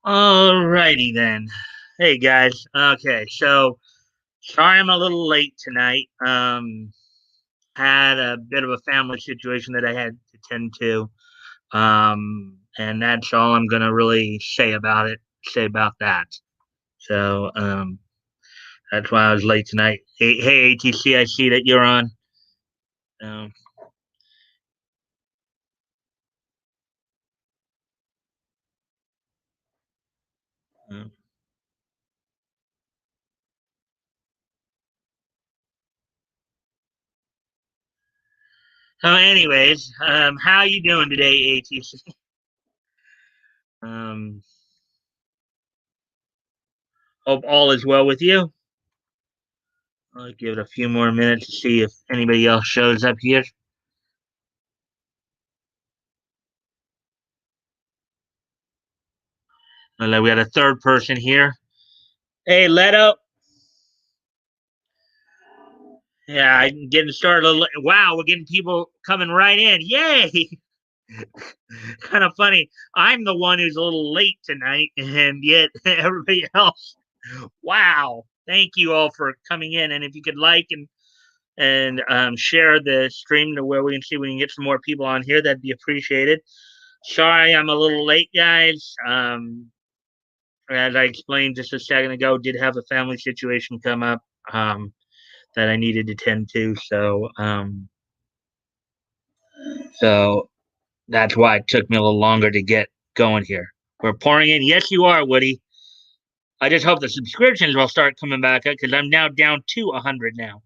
Alrighty then. Hey guys. Okay, so sorry I'm a little late tonight. Had a bit of a family situation that I had to tend to. And that's all I'm gonna really say about that. So that's why I was late tonight. Hey ATC, I see that you're on. Um, um, so anyways, how you doing today, ATC? Um, hope all is well with you. I'll give it a few more minutes to see if anybody else shows up here. We got a third person here. Hey, Leto. Yeah, I'm getting started. Wow, we're getting people coming right in. Yay! Kind of funny. I'm the one who's a little late tonight, and yet everybody else. Wow! Thank you all for coming in. And if you could like and share the stream to where we can see we can get some more people on here, that'd be appreciated. Sorry, I'm a little late, guys. As I explained just a second ago, did have a family situation come up. That I needed to tend to. So that's why it took me a little longer to get going here. We're pouring in. Yes, you are, Woody. I just hope the subscriptions will start coming back up because I'm now down to 100 now.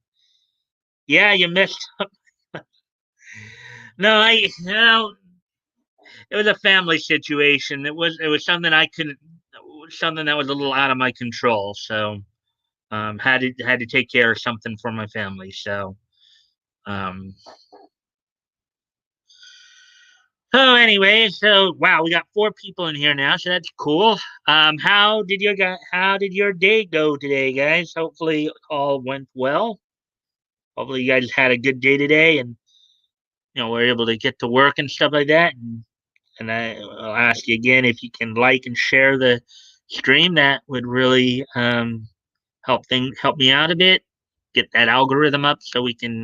Yeah, you missed. No, it was a family situation. It was something I couldn't, something that was a little out of my control. So had to take care of something for my family. So um, so wow, we got four people in here now, so that's cool. How did your day go today, guys? Hopefully all went well. Hopefully you guys had a good day today, and were able to get to work and stuff like that. And I'll ask you again if you can like and share the stream. That would really help me out a bit. Get that algorithm up so we can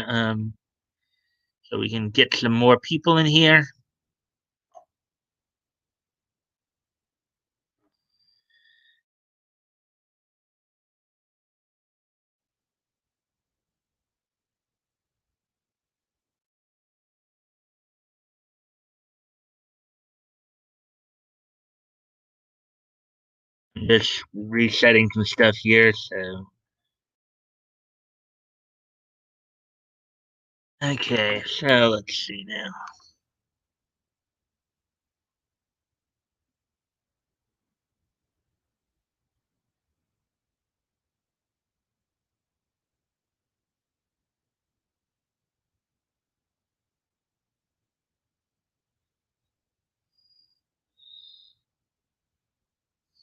get some more people in here. Just resetting some stuff here. So okay, so let's see now.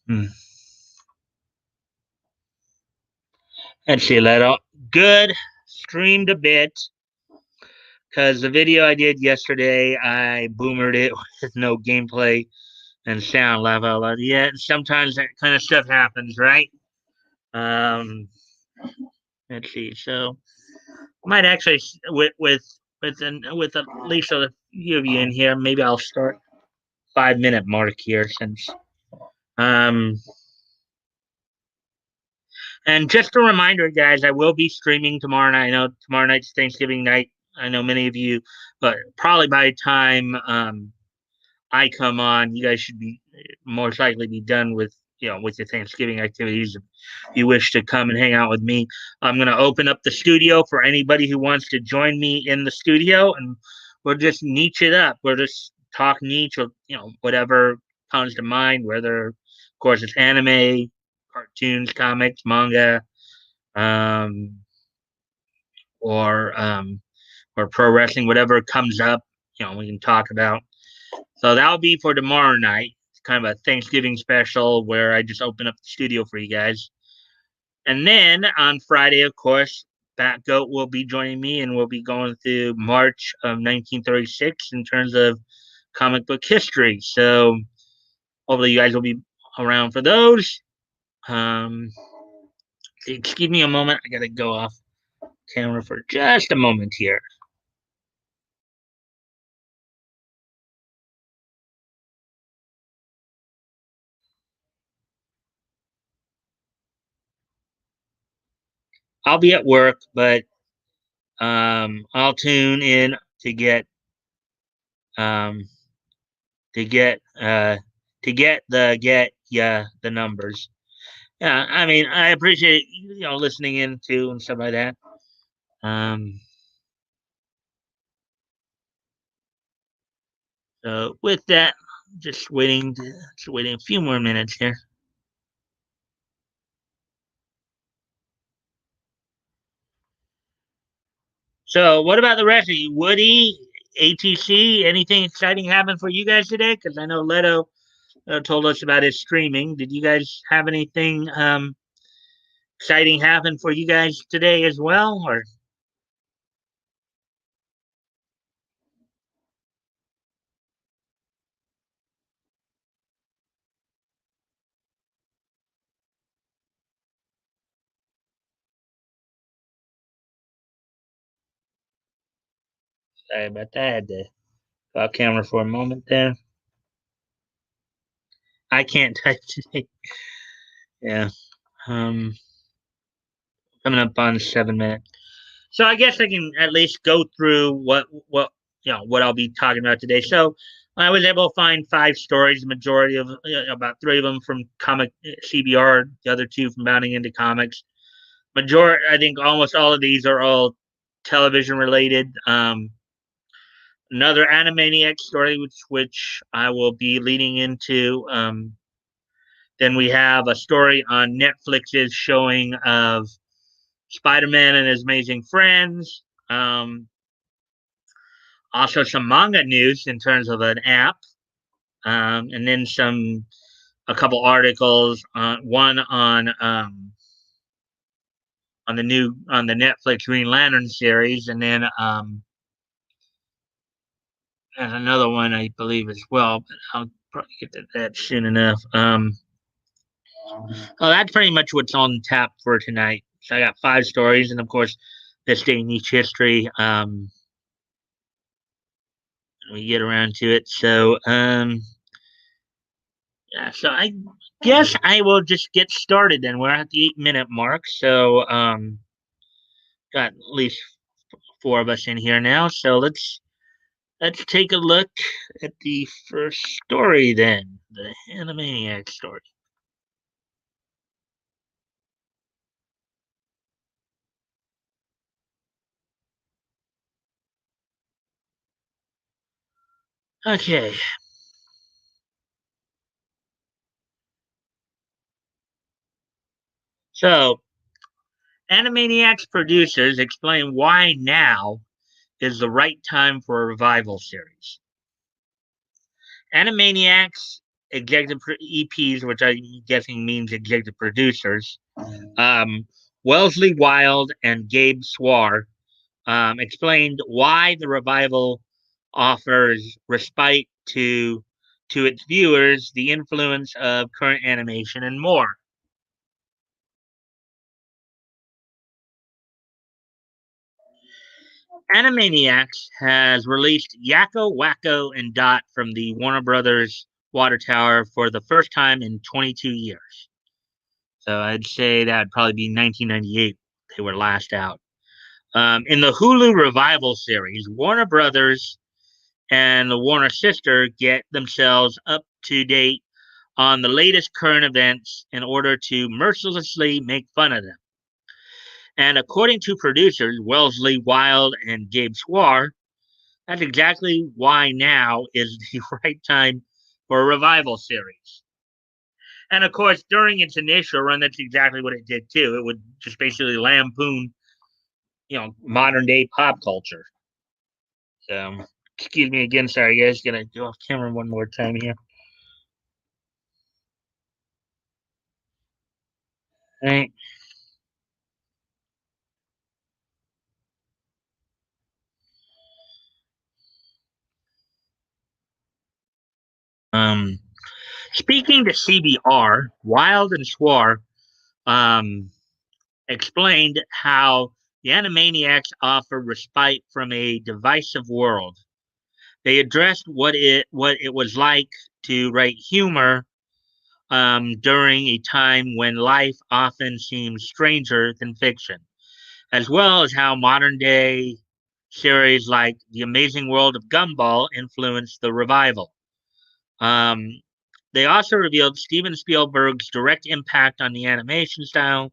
Hmm. Let's see, let out. Good. Streamed a bit because the video I did yesterday, I boomered it with no gameplay and sound level. Yeah, sometimes that kind of stuff happens, right? Um, let's see. So I might actually with at least a few of you in here. Maybe I'll start 5 minute mark here since um And just a reminder, guys, I will be streaming tomorrow night. I know tomorrow night's Thanksgiving night. I know many of you, but probably by the time I come on, you guys should be most likely be done with with your Thanksgiving activities. If you wish to come and hang out with me, I'm going to open up the studio for anybody who wants to join me in the studio, and we'll just niche it up. We'll just talk niche or whatever comes to mind. Whether, of course, it's anime, cartoons, comics, manga, um, or pro wrestling, whatever comes up, we can talk about. So that'll be for tomorrow night. It's kind of a Thanksgiving special where I just open up the studio for you guys. And then on Friday, of course, Bat Goat will be joining me, and we'll be going through March of 1936 in terms of comic book history. So hopefully you guys will be around for those. Um, Excuse me a moment. I gotta go off camera for just a moment here. I'll be at work, but I'll tune in um, to get get yeah the numbers. Yeah, I mean I appreciate listening in too and stuff like that. Um, so with that, just waiting a few more minutes here. So what about the rest of you, Woody? ATC, anything exciting happen for you guys today? Because I know Leto told us about his streaming. Did you guys have anything exciting happen for you guys today as well? Or sorry about that. I had to go off camera for a moment there. I can't type today. Yeah. Um, Coming up on 7 minutes. So I guess I can at least go through what I'll be talking about today. So I was able to find 5 stories, the majority of about 3 of them from comic CBR, the other 2 from Bounding into Comics. I think almost all of these are all television related. Another Animaniac story, which I will be leading into. Then we have a story on Netflix's showing of Spider-Man and His Amazing Friends. Also, some manga news in terms of an app, and then a couple articles. One on the Netflix Green Lantern series, and then and another one I believe as well. But I'll probably get to that soon enough. Well, that's pretty much what's on tap for tonight. So I got 5 stories, and of course, this day in each history. We get around to it. So, yeah. So I guess I will just get started. Then we're at the 8 minute mark. So, got at least 4 of us in here now. So let's take a look at the first story. Then the Animaniac story. Okay. So Animaniacs producers explain why now is the right time for a revival series. Animaniacs EPs, which I'm guessing means executive producers, Wellesley Wild and Gabe Swar explained why the revival offers respite to its viewers, the influence of current animation, and more. Animaniacs has released Yakko, Wacko, and Dot from the Warner Brothers Water Tower for the first time in 22 years. So I'd say that'd probably be 1998. They were last out. In the Hulu revival series, Warner Brothers and the Warner sister get themselves up to date on the latest current events in order to mercilessly make fun of them. And according to producers Wellesley Wild and Gabe Swar, that's exactly why now is the right time for a revival series. And of course, during its initial run, that's exactly what it did too. It would just basically lampoon, modern day pop culture. So, excuse me again. Sorry, guys. Gonna go off camera one more time here. All right. Um, Speaking to CBR, Wild and Swar um, explained how the Animaniacs offer respite from a divisive world. They addressed what it was like to write humor during a time when life often seems stranger than fiction, as well as how modern day series like The Amazing World of Gumball influenced the revival. Um, they also revealed Steven Spielberg's direct impact on the animation style,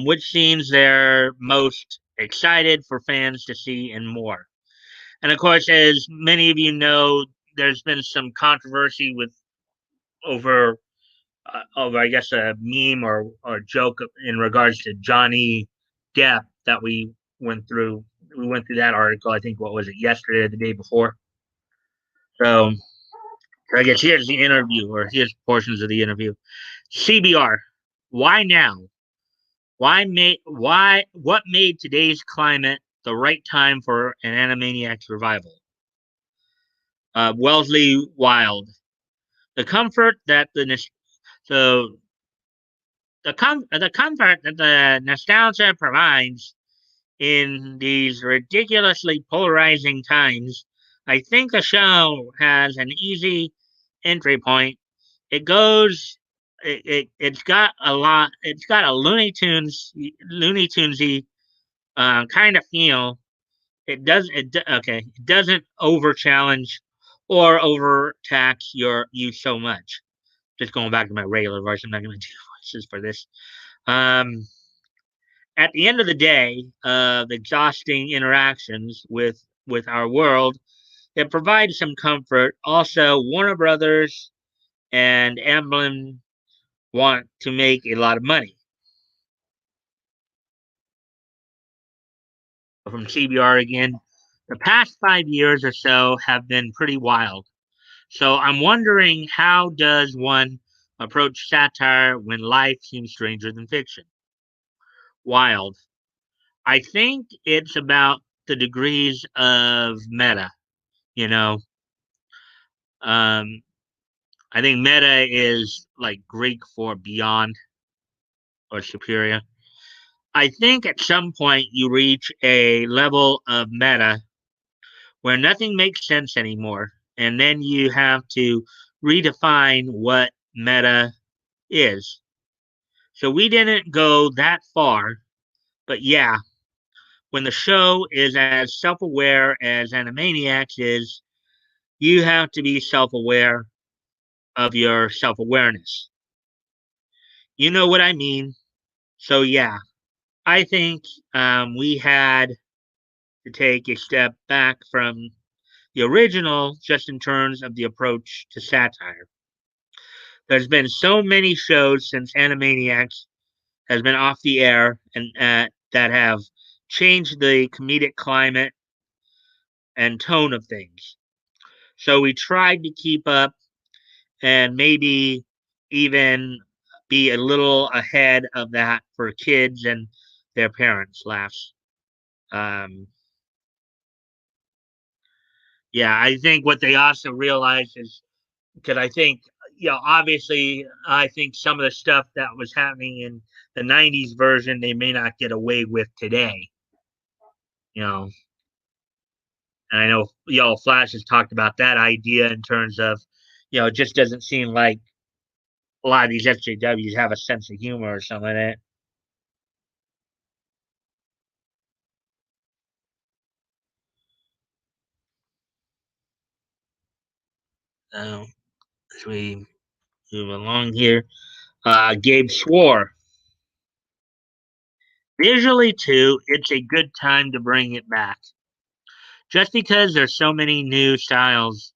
which scenes they're most excited for fans to see and more. And of course, as many of you know, there's been some controversy with over over I guess a meme or joke in regards to Johnny Depp that we went through. We went through that article. I think what was it yesterday or the day before. So I guess here's the interview, or here's portions of the interview. CBR, why now? Why what made today's climate the right time for an Animaniacs revival? Wellesley Wild, the comfort that so the comfort that the nostalgia provides in these ridiculously polarizing times. I think the show has an easy entry point. It goes it's got a lot, it's got a Looney Tunesy kind of feel. It doesn't over challenge or overtax you so much. Just going back to my regular voice, I'm not going to do voices for this. Um, at the end of the day, the exhausting interactions with our world, it provides some comfort. Also, Warner Brothers and Amblin want to make a lot of money. From CBR again, the past 5 years or so have been pretty wild. So I'm wondering, how does one approach satire when life seems stranger than fiction? Wild. I think it's about the degrees of meta, you know. Um, I think meta is like Greek for beyond or superior. I think at some point you reach a level of meta where nothing makes sense anymore. And then you have to redefine what meta is. So we didn't go that far, but yeah, when the show is as self aware as Animaniacs is, you have to be self aware of your self awareness. You know what I mean? So yeah, I think we had to take a step back from the original just in terms of the approach to satire. There's been so many shows since Animaniacs has been off the air and that have changed the comedic climate and tone of things. So we tried to keep up and maybe even be a little ahead of that for kids and their parents' laughs. Um, yeah, I think what they also realize is, because I think, obviously, I think some of the stuff that was happening in the 90s version, they may not get away with today, you know. And I know, Flash has talked about that idea in terms of, it just doesn't seem like a lot of these SJWs have a sense of humor or something like that. As we move along here, Gabe swore, visually too, it's a good time to bring it back. Just because there's so many new styles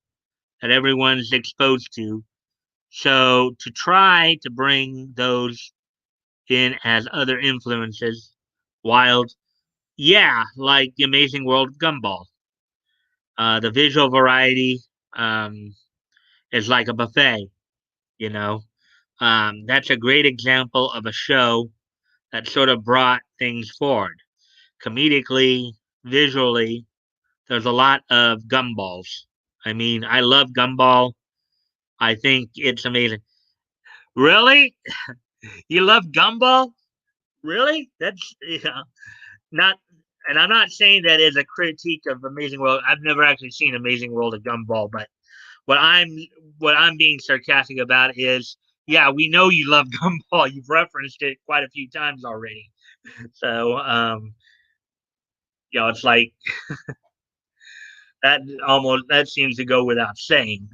that everyone's exposed to. So to try to bring those in as other influences, wild, yeah, like the Amazing World of Gumball. The visual variety um, is like a buffet, you know. That's a great example of a show that sort of brought things forward. Comedically, visually, there's a lot of gumballs. I mean, I love Gumball. I think it's amazing. Really? You love Gumball? Really? That's not. And I'm not saying that as a critique of Amazing World. I've never actually seen Amazing World of Gumball, but what I'm what I'm being sarcastic about is, yeah, we know you love Gumball. You've referenced it quite a few times already. So, it's like that seems to go without saying.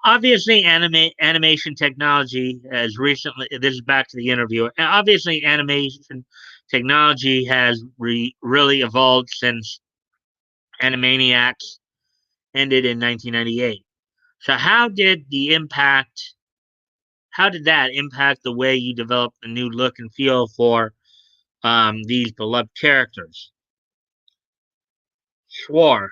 Obviously, animation technology has recently. This is back to the interviewer. Obviously, animation technology has really evolved since Animaniacs ended in 1998. So, How did that impact the way you developed a new look and feel for these beloved characters? Sure.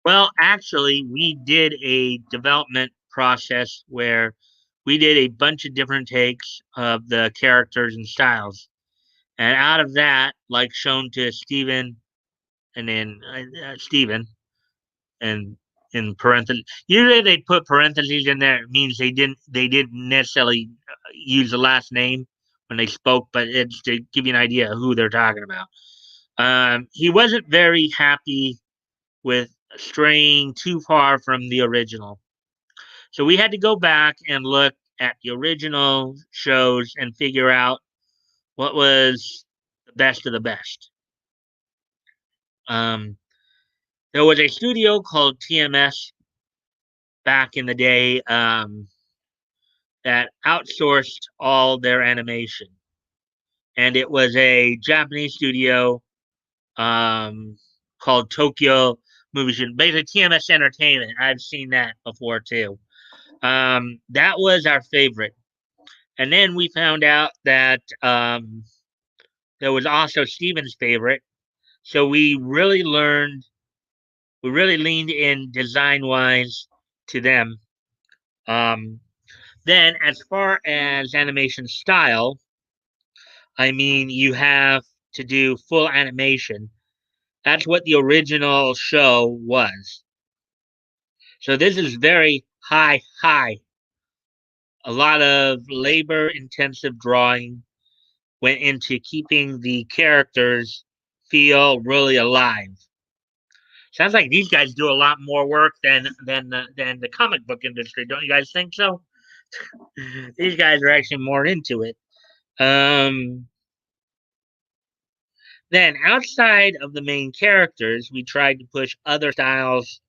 Well, actually, we did a development process where we did a bunch of different takes of the characters and styles. And out of that, like shown to Steven and then Steven and in parentheses, usually they put parentheses in there. It means they didn't necessarily use the last name when they spoke, but it's to give you an idea of who they're talking about. He wasn't very happy with straying too far from the original. So we had to go back and look at the original shows and figure out what was the best of the best. Um, there was a studio called TMS back in the day that outsourced all their animation, and it was a Japanese studio called Tokyo Movies, basically TMS Entertainment. I've seen that before too. That was our favorite. And then we found out that there was also Steven's favorite. So we really leaned in design wise to them. Um, then, as far as animation style, I mean, you have to do full animation. That's what the original show was. So this is very high. A lot of labor intensive drawing went into keeping the characters feel really alive. Sounds like these guys do a lot more work than the comic book industry. Don't you guys think so? These guys are actually more into it. Um, then outside of the main characters, we tried to push other styles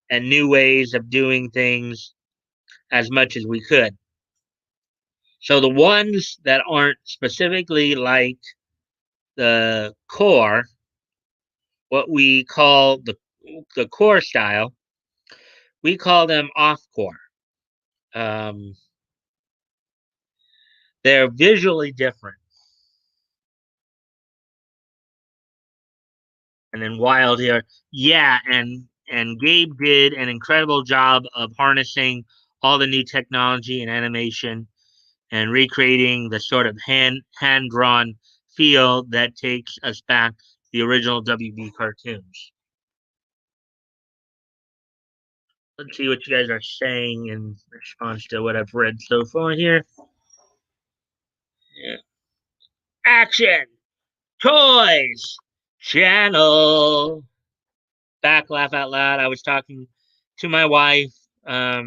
and new ways of doing things as much as we could. So the ones that aren't specifically like the core, what we call the core style, we call them off core. Um, they're visually different. And then Wild here, yeah, and Gabe did an incredible job of harnessing all the new technology and animation and recreating the sort of hand drawn feel that takes us back to the original WB cartoons. Let's see what you guys are saying in response to what I've read so far here. Yeah. Action, toys, channel. Back laugh out loud. I was talking to my wife about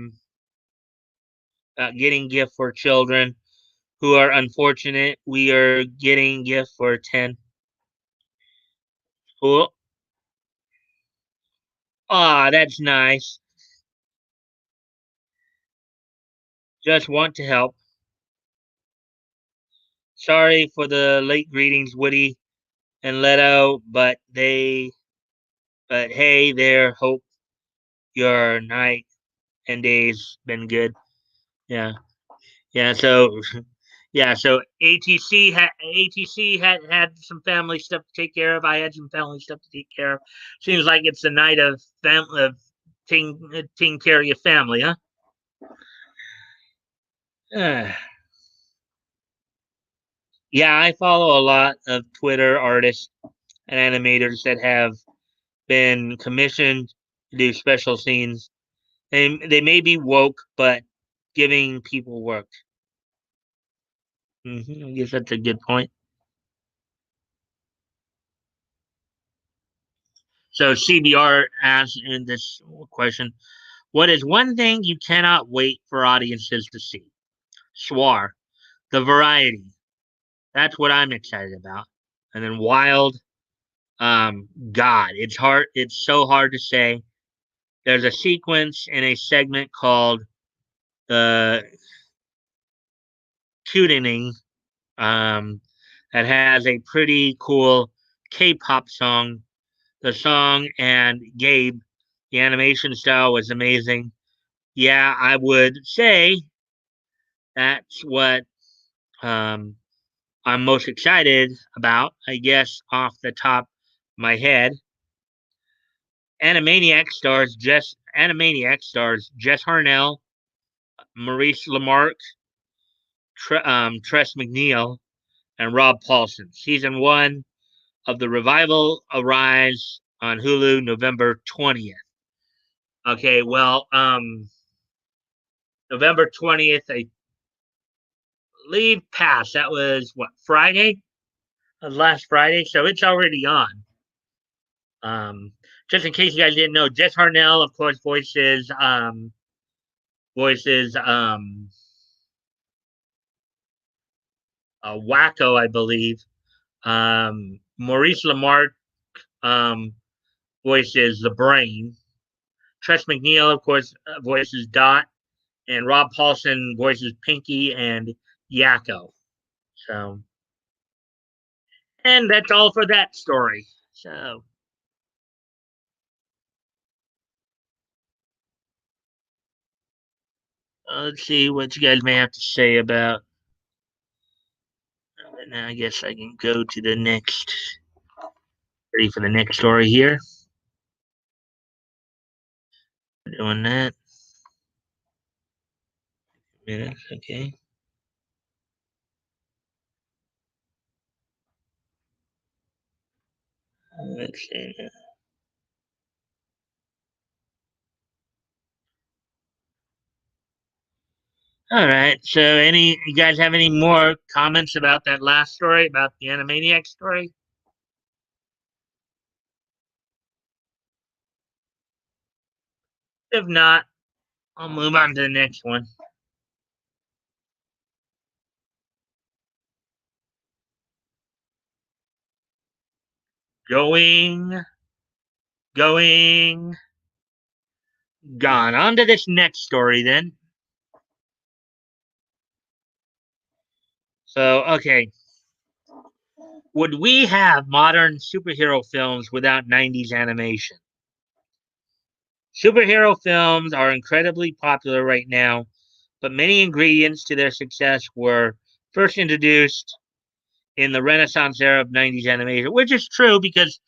getting gift for children who are unfortunate. We are getting gift for 10. Cool. Ah, that's nice. Just want to help. Sorry for the late greetings, Woody and Leto, but hey there, hope your night and days been good. Yeah, yeah. So, yeah. So ATC had some family stuff to take care of. I had some family stuff to take care of. Seems like it's a night of taking care of your family, huh? Uh, yeah, I follow a lot of Twitter artists and animators that have been commissioned do special scenes. They may be woke, but giving people work. I guess that's a good point. So CBR asks in this question, what is one thing you cannot wait for audiences to see? Swar, the variety. That's what I'm excited about. And then Wild, God, it's hard. It's so hard to say. There's a sequence in a segment called the Tuning, um, that has a pretty cool K-pop song. The song and Gabe, the animation style was amazing. Yeah, I would say that's what um, I'm most excited about. I guess off the top of my head, Animaniac stars Jess Harnell, Maurice LaMarche, Tress McNeil, and Rob Paulson. Season one of the revival arrives on Hulu November 20th. Okay, well, November 20th, I believe passed. That was what, Friday? Last Friday, so it's already on. Um, just in case you guys didn't know, Jess Harnell, of course, voices Wacko, I believe. Maurice LaMarche voices the Brain. Tress McNeil, of course, voices Dot, and Rob Paulson voices Pinky and Yakko. So, and that's all for that story. So, let's see what you guys may have to say about. Now, I guess I can go to the next. Ready for the next story here. Doing that. Minutes, okay. Let's see. All right. So, any you guys have any more comments about that last story about the Animaniac story? If not, I'll move on to the next one. Going, going, gone. On to this next story then. So, okay. Would we have modern superhero films without 90s animation? Superhero films are incredibly popular right now, but many ingredients to their success were first introduced in the Renaissance era of 90s animation, which is true because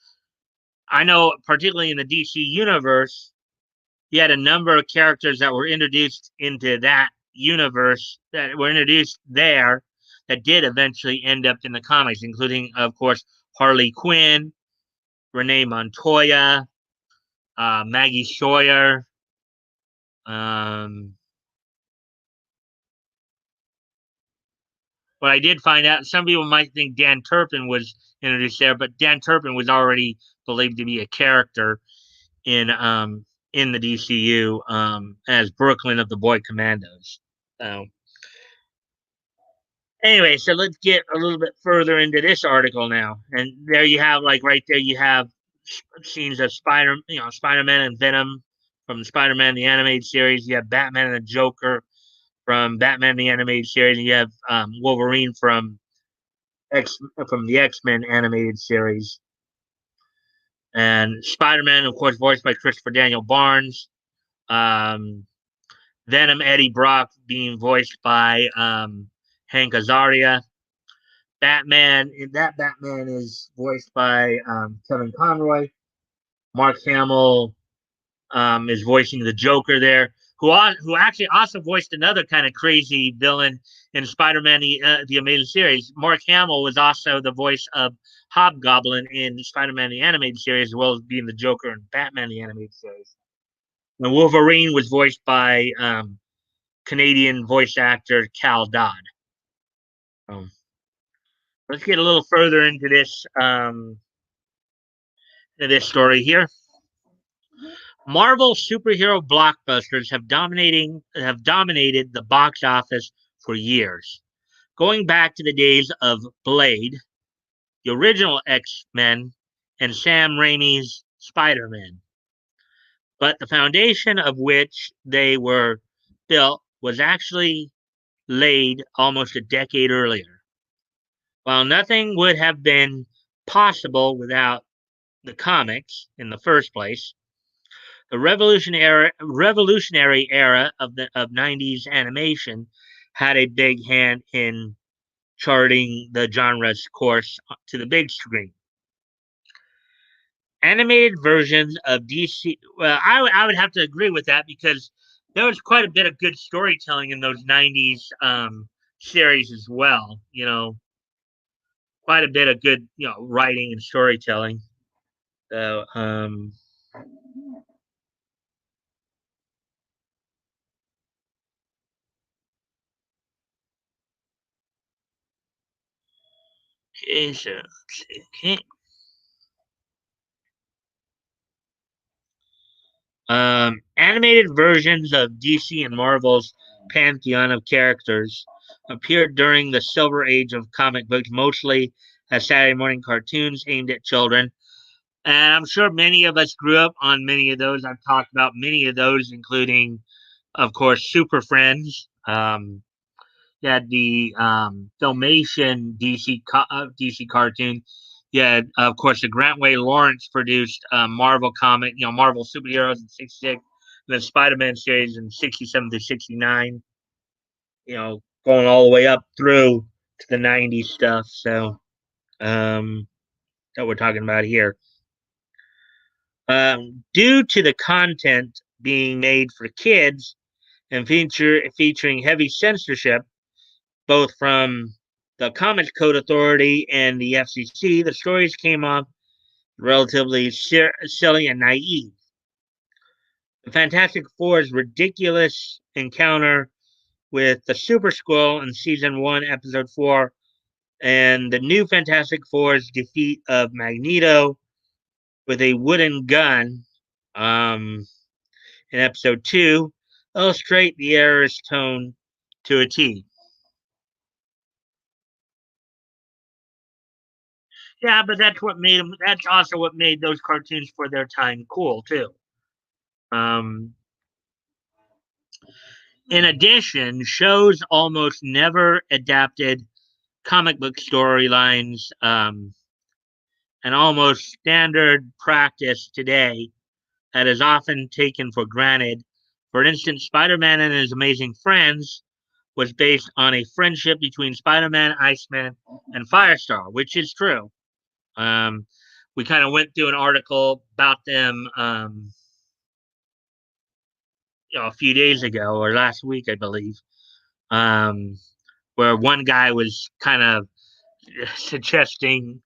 I know, particularly in the DC universe, you had a number of characters that were introduced into that universe that were introduced there that did eventually end up in the comics, including, of course, Harley Quinn, Renee Montoya, Maggie Sawyer. Um, but I did find out some people might think Dan Turpin was introduced there, but Dan Turpin was already believed to be a character in um, in the DCU as Brooklyn of the Boy Commandos. So anyway, so let's get a little bit further into this article now. And there you have, like right there, you have scenes of Spider-Man and Venom from Spider-Man the animated series. You have Batman and the Joker from Batman the animated series. And you have Wolverine X from the X-Men animated series. And Spider-Man, of course, voiced by Christopher Daniel Barnes. Um, Venom Eddie Brock being voiced by Hank Azaria. Batman is voiced by Kevin Conroy. Mark Hamill is voicing the Joker there, who actually also voiced another kind of crazy villain in Spider-Man the Amazing Series. Mark Hamill was also the voice of Hobgoblin in Spider-Man the Animated Series, as well as being the Joker in Batman the Animated Series. And Wolverine was voiced by Canadian voice actor Cal Dodd. Um, let's get a little further into this story here. Marvel superhero blockbusters have dominated the box office for years, going back to the days of Blade, the original X-Men, and Sam Raimi's Spider-Man. But the foundation of which they were built was actually laid almost a decade earlier. While nothing would have been possible without the comics in the first place, the revolutionary era of 90s animation had a big hand in charting the genre's course to the big screen. Animated versions of DC, well, I would have to agree with that because there was quite a bit of good storytelling in those 90s series as well. Quite a bit of good, writing and storytelling. So, okay, so let's see. Okay. Animated versions of DC and Marvel's pantheon of characters appeared during the Silver Age of comic books, mostly as Saturday morning cartoons aimed at children. And I'm sure many of us grew up on many of those. I've talked about many of those, including, of course, Super Friends. You had the Filmation DC cartoon. You had, of course, the Grantway Lawrence produced Marvel comic, Marvel superheroes in '66, the Spider-Man series in '67 to '69. Going all the way up through to the '90s stuff. So that we're talking about here. Due to the content being made for kids and featuring heavy censorship, both from the Comics Code Authority and the FCC, the stories came off relatively silly and naive. The Fantastic Four's ridiculous encounter with the Super Skrull in Season 1, Episode 4, and the new Fantastic Four's defeat of Magneto with a wooden gun in Episode 2 illustrate the era's tone to a T. Yeah, but that's what made them. That's also what made those cartoons for their time cool too. Um, in addition, shows almost never adapted comic book storylines, an almost standard practice today that is often taken for granted. For instance, Spider-Man and his Amazing Friends was based on a friendship between Spider-Man, Iceman, and Firestar, which is true. Um, we kind of went through an article about them, a few days ago or last week, I believe, um, where one guy was kind of suggesting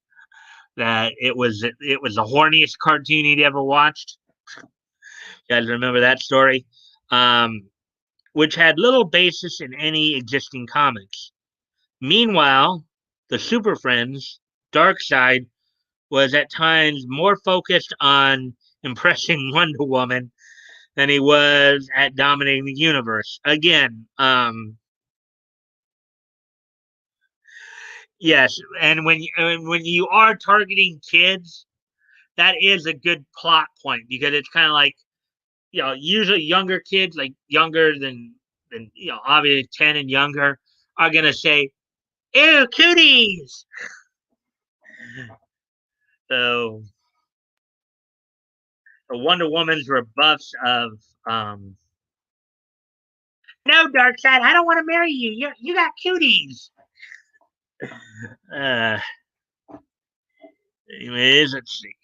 that it was the horniest cartoon he'd ever watched. You guys remember that story? Um, which had little basis in any existing comics. Meanwhile, the Super Friends Dark Side was at times more focused on impressing Wonder Woman than he was at dominating the universe. Again, yes, and when you are targeting kids, that is a good plot point because it's kind of like usually younger kids, like younger than obviously 10 and younger, are gonna say, "Ew, cooties." So the Wonder Woman's rebuffs of um, no, Darkseid, I don't want to marry you. You got cuties. Uh, anyways, let's see.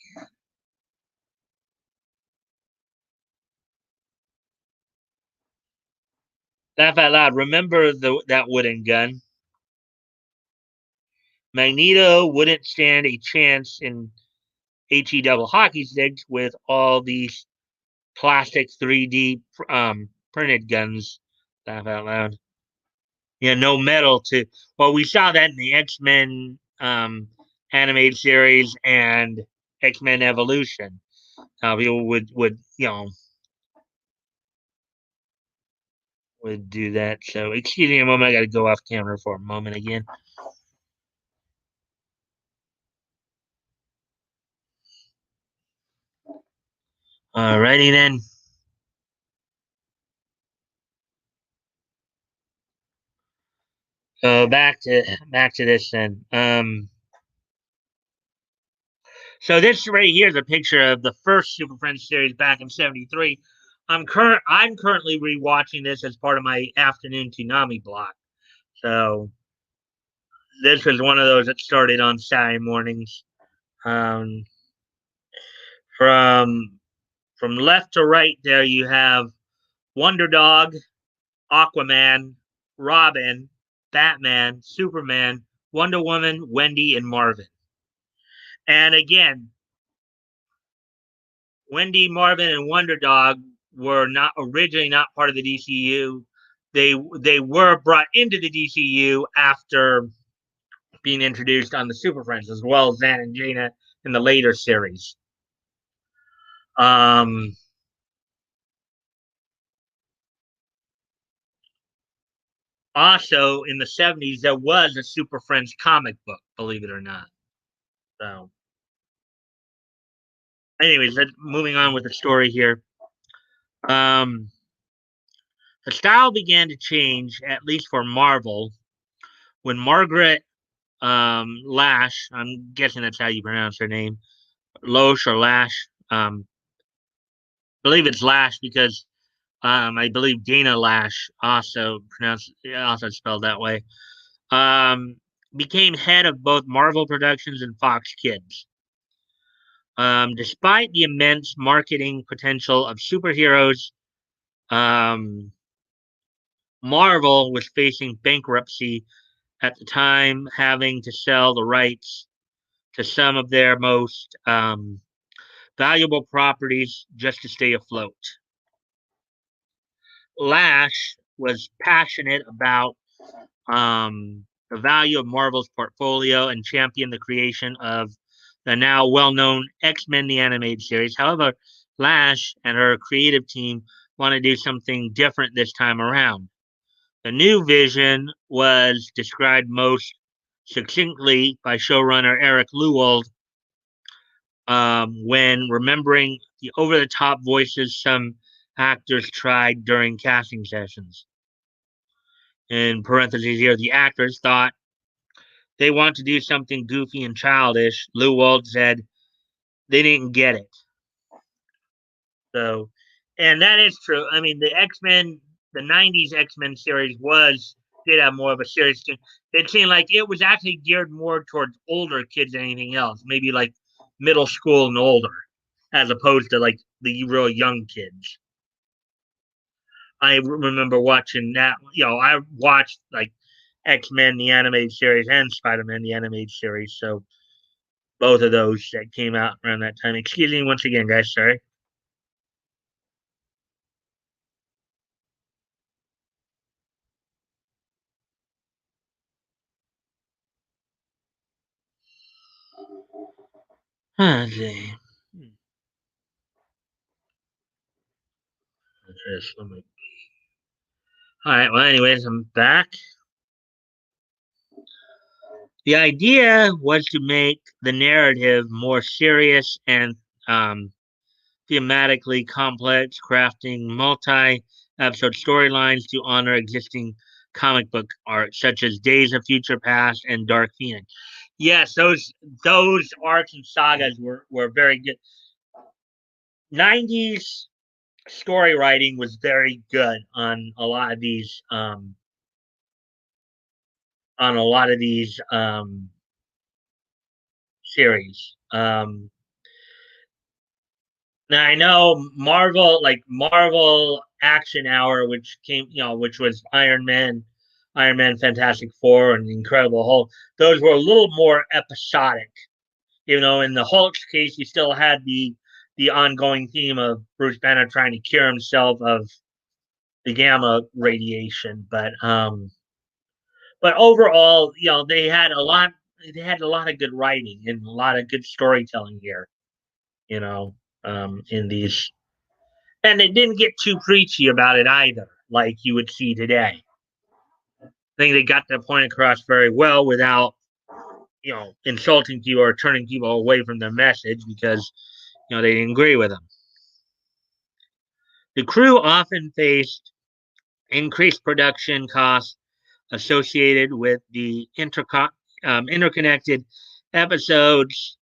Laugh out loud. Remember that wooden gun? Magneto wouldn't stand a chance in HE double hockey sticks with all these plastic 3D printed guns. Laugh out loud. Yeah, no metal to. Well, we saw that in the X-Men animated series and X-Men Evolution. People would would do that. So excuse me a moment. I got to go off camera for a moment again. Alrighty then. So back to this then. So this right here is a picture of the first Super Friends series back in '73. I'm currently rewatching this as part of my afternoon Toonami block. So this was one of those that started on Saturday mornings. Um, from from left to right, there you have Wonder Dog, Aquaman, Robin, Batman, Superman, Wonder Woman, Wendy, and Marvin. And again, Wendy, Marvin, and Wonder Dog were not originally not part of the DCU. They were brought into the DCU after being introduced on the Super Friends, as well as Zan and Jaina in the later series. Um, Also, in the '70s, there was a Super Friends comic book, believe it or not. So, anyways, moving on with the story here. Um, the style began to change, at least for Marvel, when Margaret Lash, I'm guessing that's how you pronounce her name, Loesch or Lash. I believe it's Lash because I believe Dana Lash also spelled that way. Um, Became head of both Marvel Productions and Fox Kids. Despite the immense marketing potential of superheroes, um, Marvel was facing bankruptcy at the time, having to sell the rights to some of their most valuable properties just to stay afloat. Lash was passionate about the value of Marvel's portfolio and championed the creation of the now well known X Men the Animated Series. However, Lash and her creative team want to do something different this time around. The new vision was described most succinctly by showrunner Eric Lewald when remembering the over the top voices some actors tried during casting sessions. In parentheses here, the actors thought they want to do something goofy and childish. Lewald said they didn't get it. So, and that is true. I mean, the X Men, the '90s X Men series did have more of a serious. It seemed like it was actually geared more towards older kids than anything else. Maybe like middle school and older, as opposed to like the real young kids. I remember watching that. I watched like X Men the animated series and Spider Man the animated series. So both of those that came out around that time. Excuse me once again, guys. Sorry. Let's see. All right. Well, anyways, I'm back. The idea was to make the narrative more serious and um, thematically complex, crafting multi-episode storylines to honor existing comic book art, such as Days of Future Past and Dark Phoenix. Yes, those arcs and sagas were very good. '90s story writing was very good on a lot of these series. Now I know Marvel Action Hour, which was Iron Man, Fantastic Four, and Incredible Hulk. Those were a little more episodic. In the Hulk's case, you still had the ongoing theme of Bruce Banner trying to cure himself of the gamma radiation. But overall, they had a lot of good writing and a lot of good storytelling here, you know, in these, and they didn't get too preachy about it either, like you would see today. I think they got the point across very well without, insulting people or turning people away from their message because, they didn't agree with them. The crew often faced increased production costs associated with the interconnected episodes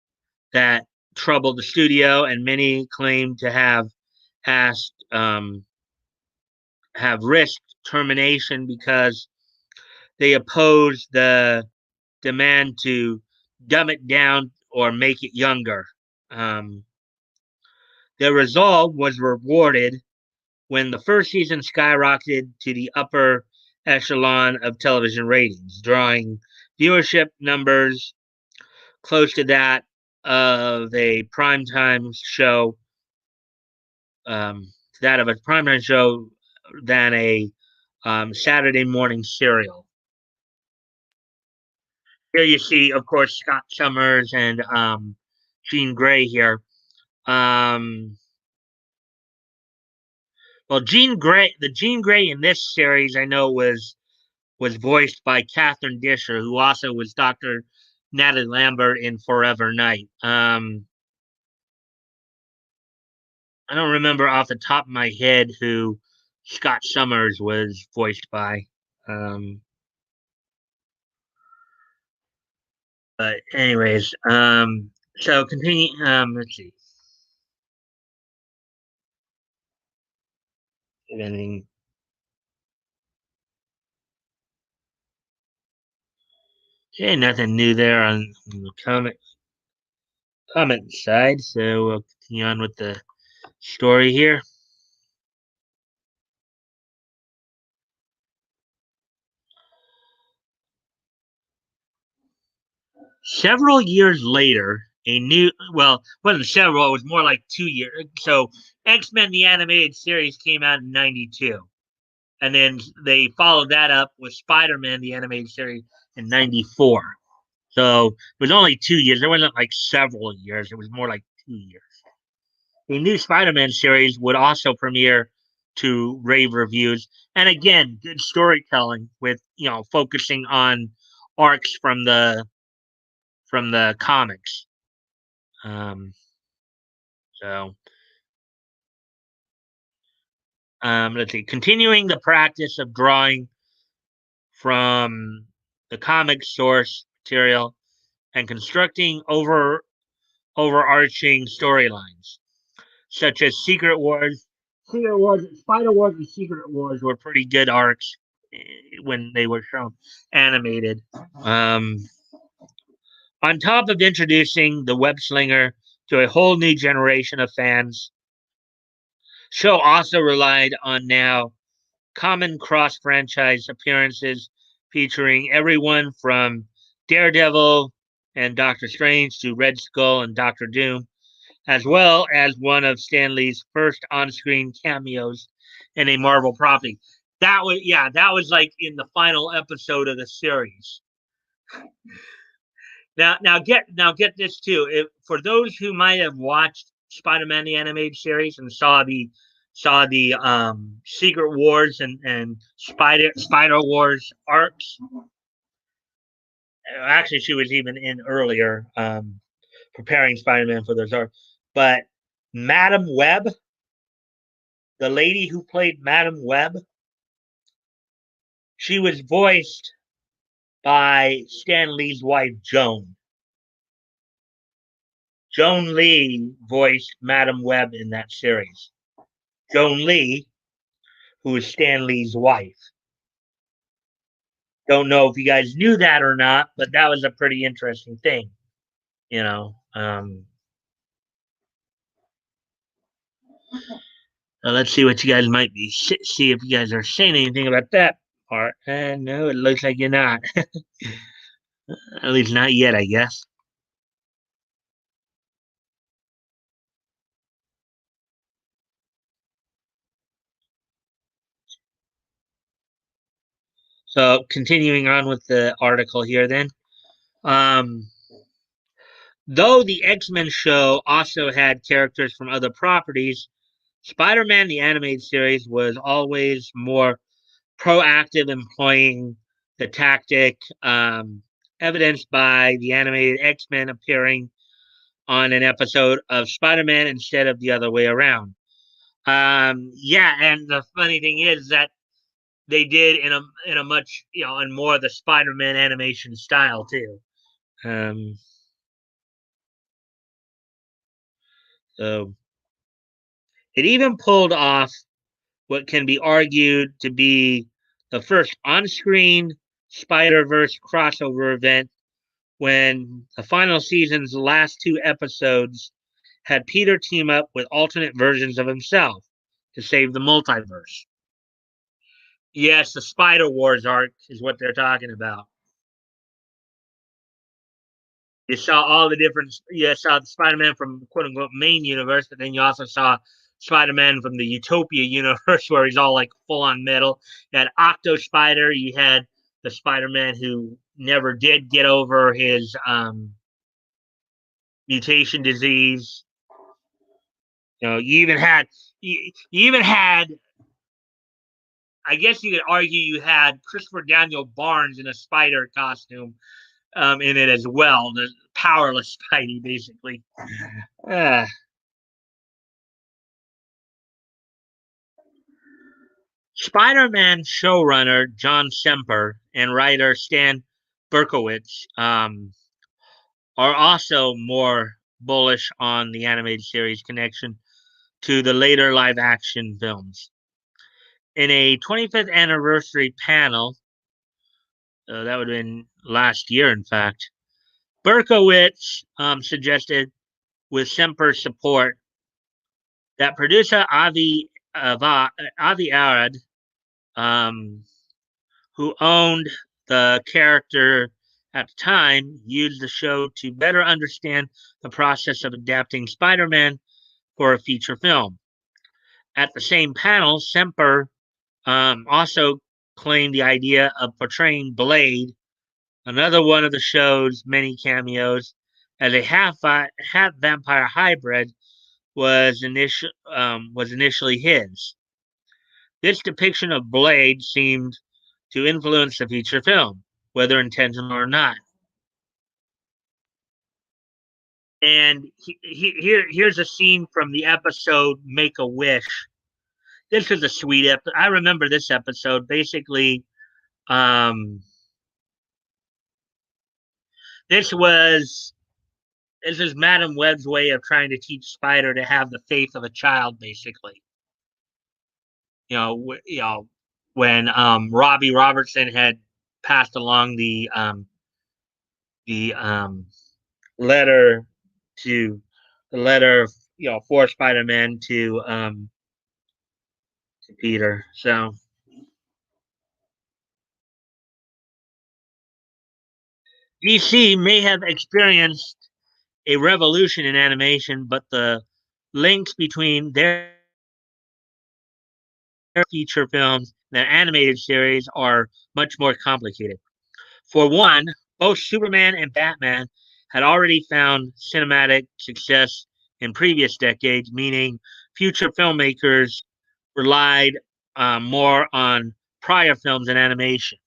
that troubled the studio, and many claim to asked have risked termination because they oppose the demand to dumb it down or make it younger. Um, their resolve was rewarded when the first season skyrocketed to the upper echelon of television ratings, drawing viewership numbers close to that of a primetime show, um, than a Saturday morning serial. Here you see, of course, Scott Summers and Jean Grey here. Um, well, the Jean Grey in this series, I know was voiced by Catherine Disher, who also was Dr. Natalie Lambert in Forever Night. I don't remember off the top of my head who Scott Summers was voiced by. Um, but anyways, so continue. Let's see. If anything, okay, nothing new there on the comment side. So we'll continue on with the story here. Several years later, wasn't several, it was more like 2 years. So X-Men the animated series came out in 92. And then they followed that up with Spider-Man the animated series in 94. So it was only 2 years. It wasn't like several years. It was more like 2 years. The new Spider-Man series would also premiere to rave reviews. And again, good storytelling with, focusing on arcs from the comics. Um, so let's see, continuing the practice of drawing from the comic source material and constructing overarching storylines, such as Spider Wars, and Secret Wars were pretty good arcs when they were shown animated. On top of introducing the web slinger to a whole new generation of fans, show also relied on now common cross franchise appearances featuring everyone from Daredevil and Doctor Strange to Red Skull and Doctor Doom, as well as one of Stan Lee's first on-screen cameos in a Marvel property. That was like in the final episode of the series. Now get this too. For those who might have watched Spider-Man the animated series and saw the Secret Wars and Spider Wars arcs. Actually, she was even in earlier, preparing Spider-Man for those arcs. But Madam Web, the lady who played Madam Web, she was voiced by Stan Lee's wife, Joan. Joan Lee voiced Madam Web in that series. Joan Lee, who is Stan Lee's wife. Don't know if you guys knew that or not, but that was a pretty interesting thing, you know. Let's see what you guys might be. See if you guys are saying anything about that part. No, it looks like you're not. At least not yet, I guess. So continuing on with the article here, then. Um, though the X-Men show also had characters from other properties, Spider-Man the animated series was always more proactive, employing the tactic evidenced by the animated X-Men appearing on an episode of Spider-Man instead of the other way around. Yeah, and the funny thing is that they did in a much in more of the Spider-Man animation style too. Um, so it even pulled off what can be argued to be the first on-screen Spider-Verse crossover event when the final season's last two episodes had Peter team up with alternate versions of himself to save the multiverse. Yes, the Spider Wars arc is what they're talking about. You saw all the different. You saw Spider-Man from "quote unquote" main universe, but then you also saw Spider-Man from the Utopia universe, where he's all like full on metal. You had Octo Spider. You had the Spider-Man who never did get over his mutation disease. You even had. I guess you could argue you had Christopher Daniel Barnes in a spider costume in it as well. The powerless Spidey, basically. Uh, Spider-Man showrunner John Semper and writer Stan Berkowitz are also more bullish on the animated series connection to the later live-action films. In a 25th anniversary panel, that would have been last year, in fact, Berkowitz suggested, with Semper's support, that producer Avi Arad, um, who owned the character at the time, used the show to better understand the process of adapting Spider-Man for a feature film. At the same panel, Semper also claimed the idea of portraying Blade, another one of the show's many cameos, as a half vampire hybrid was initially his. This depiction of Blade seemed to influence the feature film, whether intentional or not. And here's a scene from the episode "Make a Wish." This is a sweet episode. I remember this episode. Basically, um, this was this is Madam Web's way of trying to teach Spider to have the faith of a child. Basically, when Robbie Robertson had passed along the letter to the letter for Spider-Man to Peter. So DC may have experienced a revolution in animation, but the links between their feature films and their animated series are much more complicated. For one, both Superman and Batman had already found cinematic success in previous decades, meaning future filmmakers relied more on prior films and animation,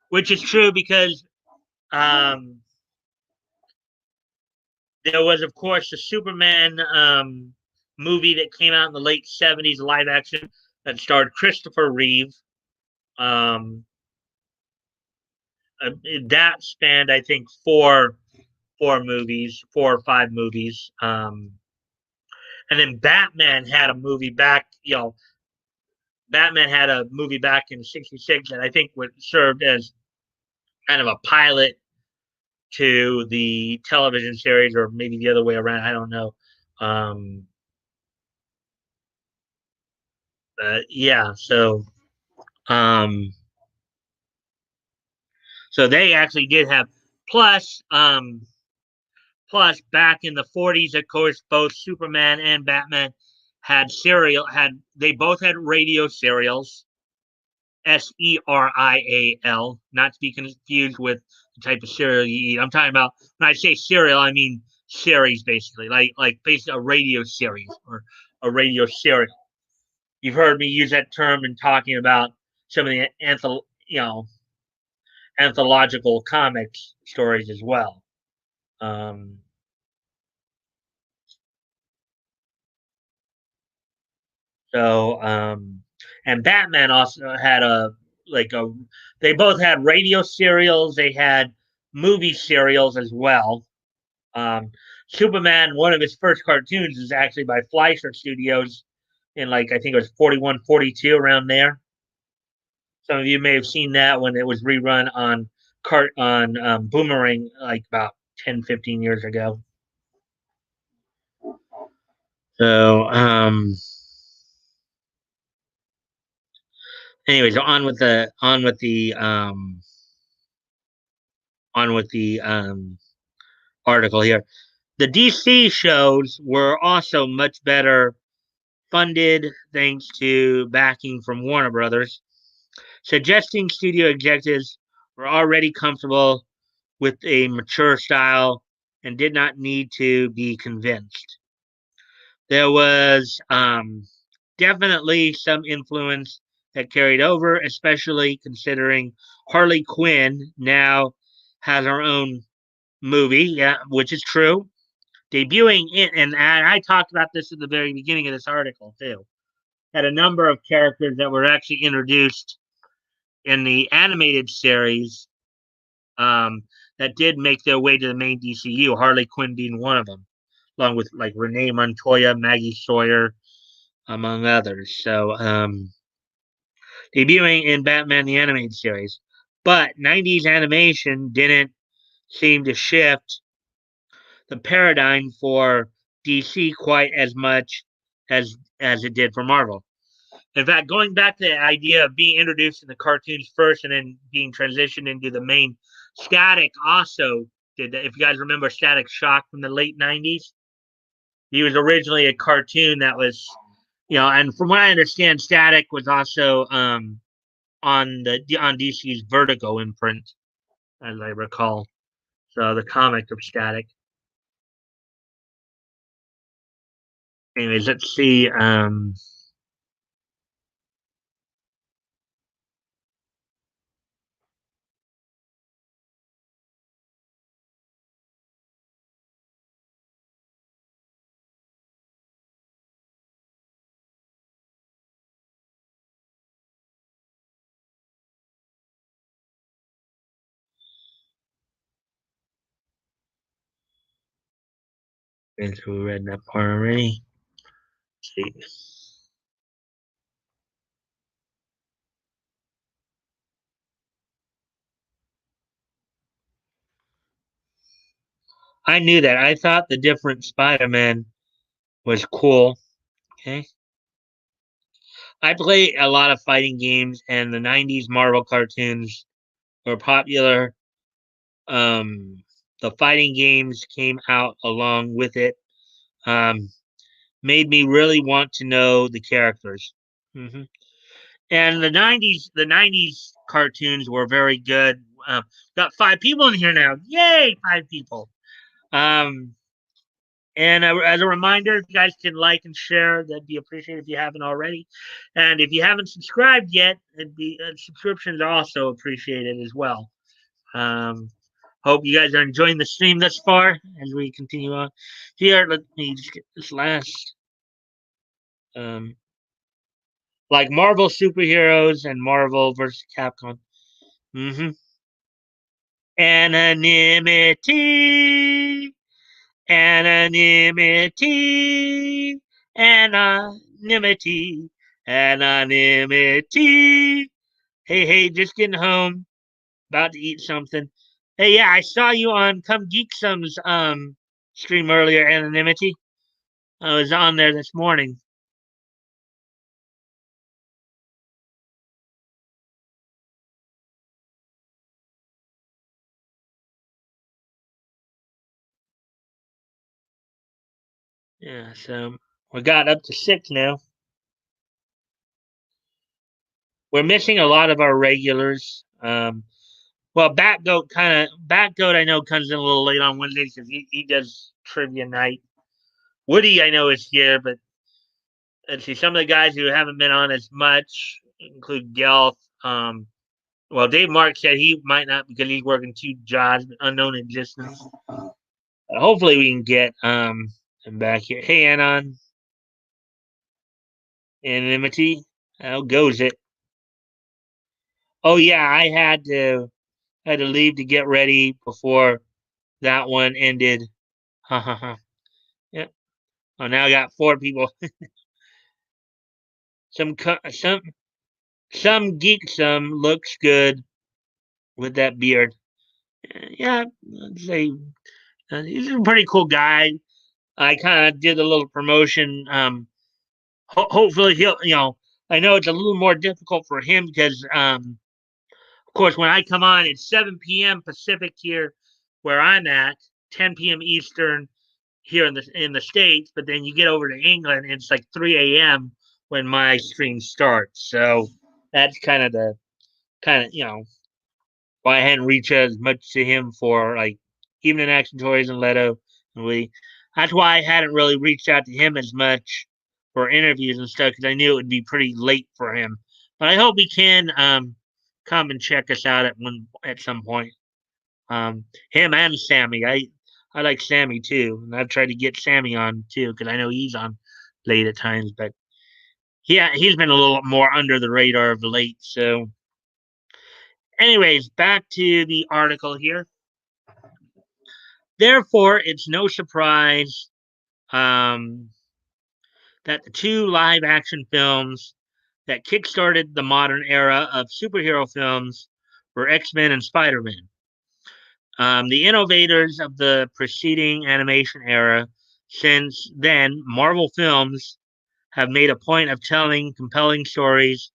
which is true because um, there was, of course, the Superman movie that came out in the late '70s, live action that starred Christopher Reeve. Um, that spanned, I think, four or five movies. And then Batman had a movie back, Batman had a movie back in '66 that I think would served as kind of a pilot to the television series, or maybe the other way around. I don't know. Um, yeah, um, so they actually did have plus plus back in the '40s, of course, both Superman and Batman had they both had radio serials, Serial, not to be confused with the type of cereal you eat. I'm talking about when I say cereal, I mean series basically, like basically a radio series or a radio serial. You've heard me use that term in talking about some of the anthological comics stories as well. Um, so, and Batman also had like a. They both had radio serials. They had movie serials as well. Um, Superman, one of his first cartoons, is actually by Fleischer Studios in like I think it was 41, 42 around there. Some of you may have seen that when it was rerun on Boomerang like about 10, 15 years ago. So, anyways, on with the article here. The DC shows were also much better funded thanks to backing from Warner Brothers, suggesting studio executives were already comfortable with a mature style and did not need to be convinced. There was definitely some influence that carried over, especially considering Harley Quinn now has her own movie, yeah, which is true. Debuting in, and I talked about this at the very beginning of this article too. Had a number of characters that were actually introduced in the animated series um, that did make their way to the main DCU. Harley Quinn being one of them, along with like Renee Montoya, Maggie Sawyer, among others. So, debuting in Batman the Animated Series. But 90s animation didn't seem to shift the paradigm for DC quite as much as it did for Marvel. In fact, going back to the idea of being introduced in the cartoons first and then being transitioned into the main, Static also did that. If you guys remember Static Shock from the late 90s, he was originally a cartoon that was, and from what I understand, Static was also on DC's Vertigo imprint, as I recall. So the comic of Static. Anyways, let's see. Since we read that part already. Let's see. I knew that. I thought the different Spider-Man was cool. Okay. I play a lot of fighting games, and the '90s Marvel cartoons were popular. Um, the fighting games came out along with it. Um, Made me really want to know the characters. Hmm. And the '90s cartoons were very good. Got 5 people in here now. Yay, 5 people. Um, And as a reminder, if you guys can like and share, that'd be appreciated if you haven't already. And if you haven't subscribed yet, it'd be subscriptions are also appreciated as well. Um, Hope you guys are enjoying the stream thus far as we continue on. Here, let me just get this last. Um, like Marvel superheroes and Marvel versus Capcom. Mm-hmm. Anonymity. Anonymity, anonymity, anonymity. Hey, hey, just getting home, about to eat something. Hey, yeah, I saw you on Come Geek Some's stream earlier, Anonymity. I was on there this morning. Yeah, so we got up to 6 now. we're missing a lot of our regulars. Well, Batgoat I know comes in a little late on Wednesdays because he does trivia night. Woody I know is here, but let's see, some of the guys who haven't been on as much include Gelf. Well, Dave Mark said he might not because he's working two jobs, unknown existence. Hopefully we can get him back here. Hey, Anon, anonymity. How goes it? Oh yeah, I had to leave to get ready before that one ended. Ha ha ha. Yeah. Oh, now I got four people. Some geek some looks good with that beard. Yeah, I'd say he's a pretty cool guy. I kind of did a little promotion. Hopefully he'll, I know it's a little more difficult for him because, of course, when I come on, it's 7 p.m. Pacific here where I'm at, 10 p.m. Eastern here in the states. But then you get over to England, it's like 3 a.m. when my stream starts. So that's kind of why I hadn't reached out as much to him for like even in Action Toys and Leto and we. That's why I hadn't really reached out to him as much for interviews and stuff because I knew it would be pretty late for him. But I hope he can come and check us out at some point. Him and Sammy. I like Sammy too, and I've tried to get Sammy on too because I know he's on late at times. But yeah, he's been a little more under the radar of late. So, anyways, back to the article here. Therefore, it's no surprise um, that the two live action films that kickstarted the modern era of superhero films were X Men and Spider Man. The innovators of the preceding animation era, since then, Marvel films have made a point of telling compelling stories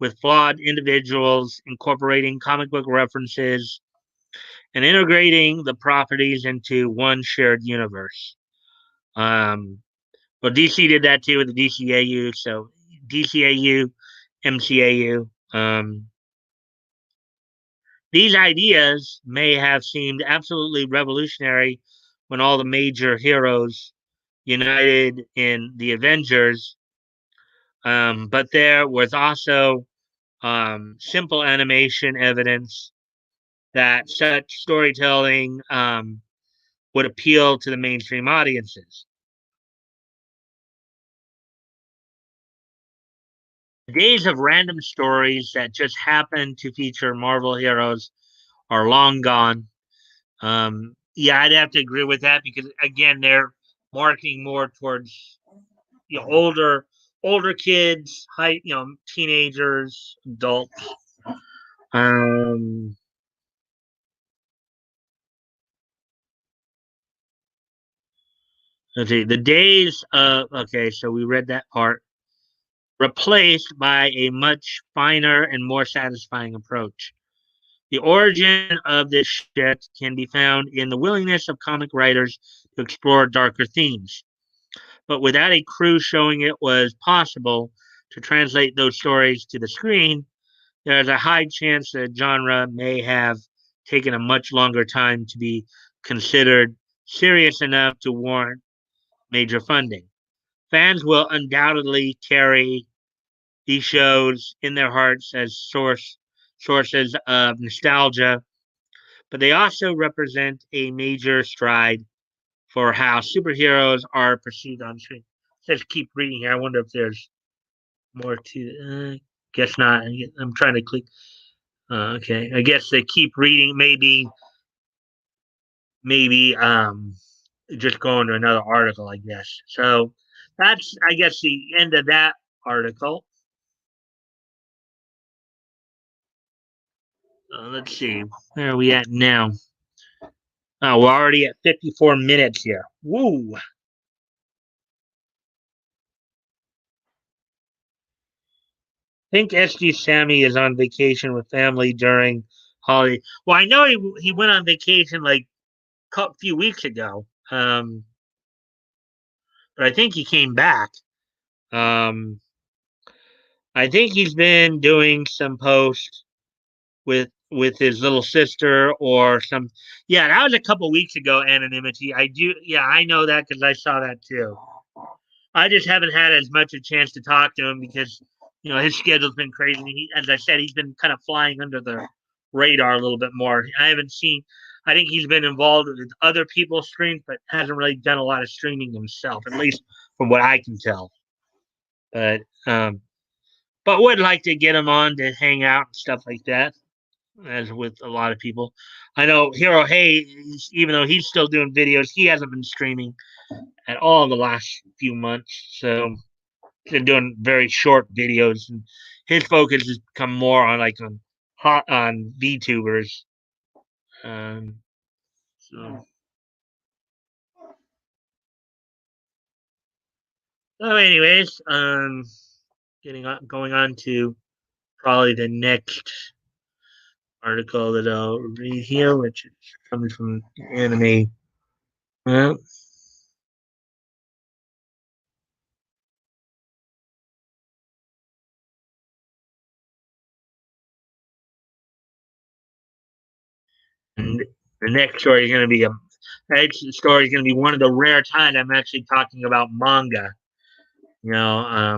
with flawed individuals, incorporating comic book references, and integrating the properties into one shared universe. Um, well, DC did that too with the DCAU. So DCAU, MCAU. These ideas may have seemed absolutely revolutionary when all the major heroes united in the Avengers, but there was also simple animation evidence that such storytelling would appeal to the mainstream audiences. The days of random stories that just happen to feature Marvel heroes are long gone. Yeah, I'd have to agree with that because again, they're marketing more towards older kids, teenagers, adults. Um, let's see. The days of okay, so we read that part. Replaced by a much finer and more satisfying approach. The origin of this shift can be found in the willingness of comic writers to explore darker themes, but without a crew showing it was possible to translate those stories to the screen, there is a high chance the genre may have taken a much longer time to be considered serious enough to warrant major funding. Fans will undoubtedly carry these shows in their hearts as sources of nostalgia, but they also represent a major stride for how superheroes are perceived on screen. Let's keep reading here. I wonder if there's more to. Guess not. I'm trying to click. Okay, I guess they keep reading. Maybe just going to another article. I guess so. That's I guess the end of that article. Let's see. Where are we at now? Oh, we're already at 54 minutes here. Woo! I think SD Sammy is on vacation with family during holiday. Well, I know he went on vacation like a few weeks ago, but I think he came back. Um, I think he's been doing some posts with his little sister or some. Yeah, that was a couple weeks ago. Anonymity. I do. Yeah, I know that because I saw that too. I just haven't had as much a chance to talk to him because his schedule's been crazy. As I said, he's been kind of flying under the radar a little bit more. I haven't seen. I think he's been involved with other people's streams, but hasn't really done a lot of streaming himself, at least from what I can tell. But um, but would like to get him on to hang out and stuff like that, as with a lot of people. I know Hero Hey, even though he's still doing videos, he hasn't been streaming at all the last few months. So he's been doing very short videos, and his focus has become more on hot on VTubers. Um, so, anyways, getting on, going on to probably the next article that I'll read here, which is coming from anime. Well, and the next story is going to be next story is going to be one of the rare times I'm actually talking about manga. You know,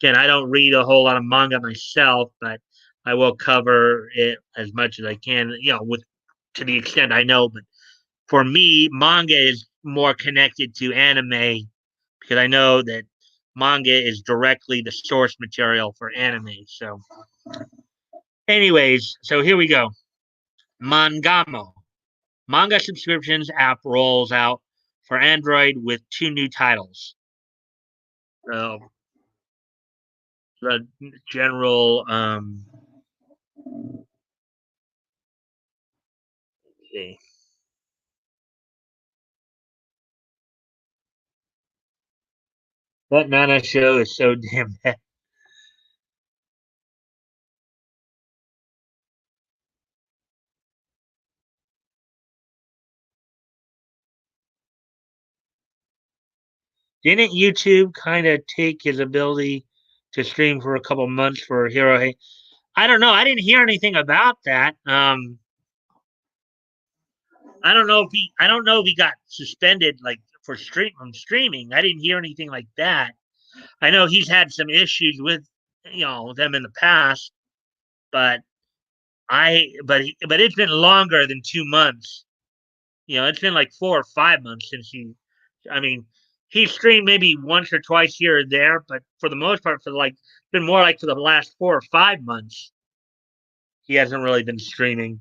again, I don't read a whole lot of manga myself, but I will cover it as much as I can. With to the extent I know. But for me, manga is more connected to anime because I know that manga is directly the source material for anime. So, anyways, so here we go. Mangamo. Manga subscriptions app rolls out for Android with two new titles. So the general see. That Nana show is so damn bad. Didn't YouTube kind of take his ability to stream for a couple months for Hero Hey? I don't know. I didn't hear anything about that. I don't know if he got suspended like for streaming. I didn't hear anything like that. I know he's had some issues with them in the past, but but it's been longer than 2 months. It's been like 4 or 5 months since he. I mean, he streamed maybe once or twice here or there, but for the most part, it's been more like for the last 4 or 5 months, he hasn't really been streaming.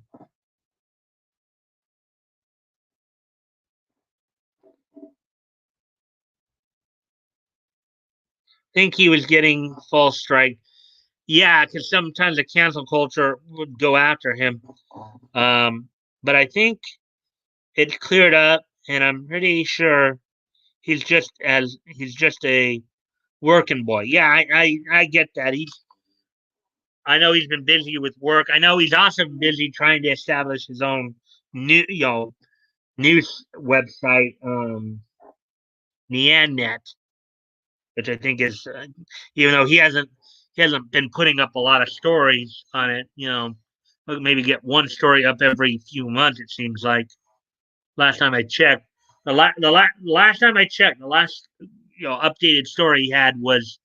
Think he was getting false strike. Yeah, because sometimes the cancel culture would go after him. Um, but I think it's cleared up, and I'm pretty sure he's just a working boy. Yeah, I get that. I know he's been busy with work. I know he's also busy trying to establish his own news website, Niannet, which I think is even though he hasn't been putting up a lot of stories on it. Maybe get one story up every few months. It seems like last time I checked. Last time I checked, the last updated story he had was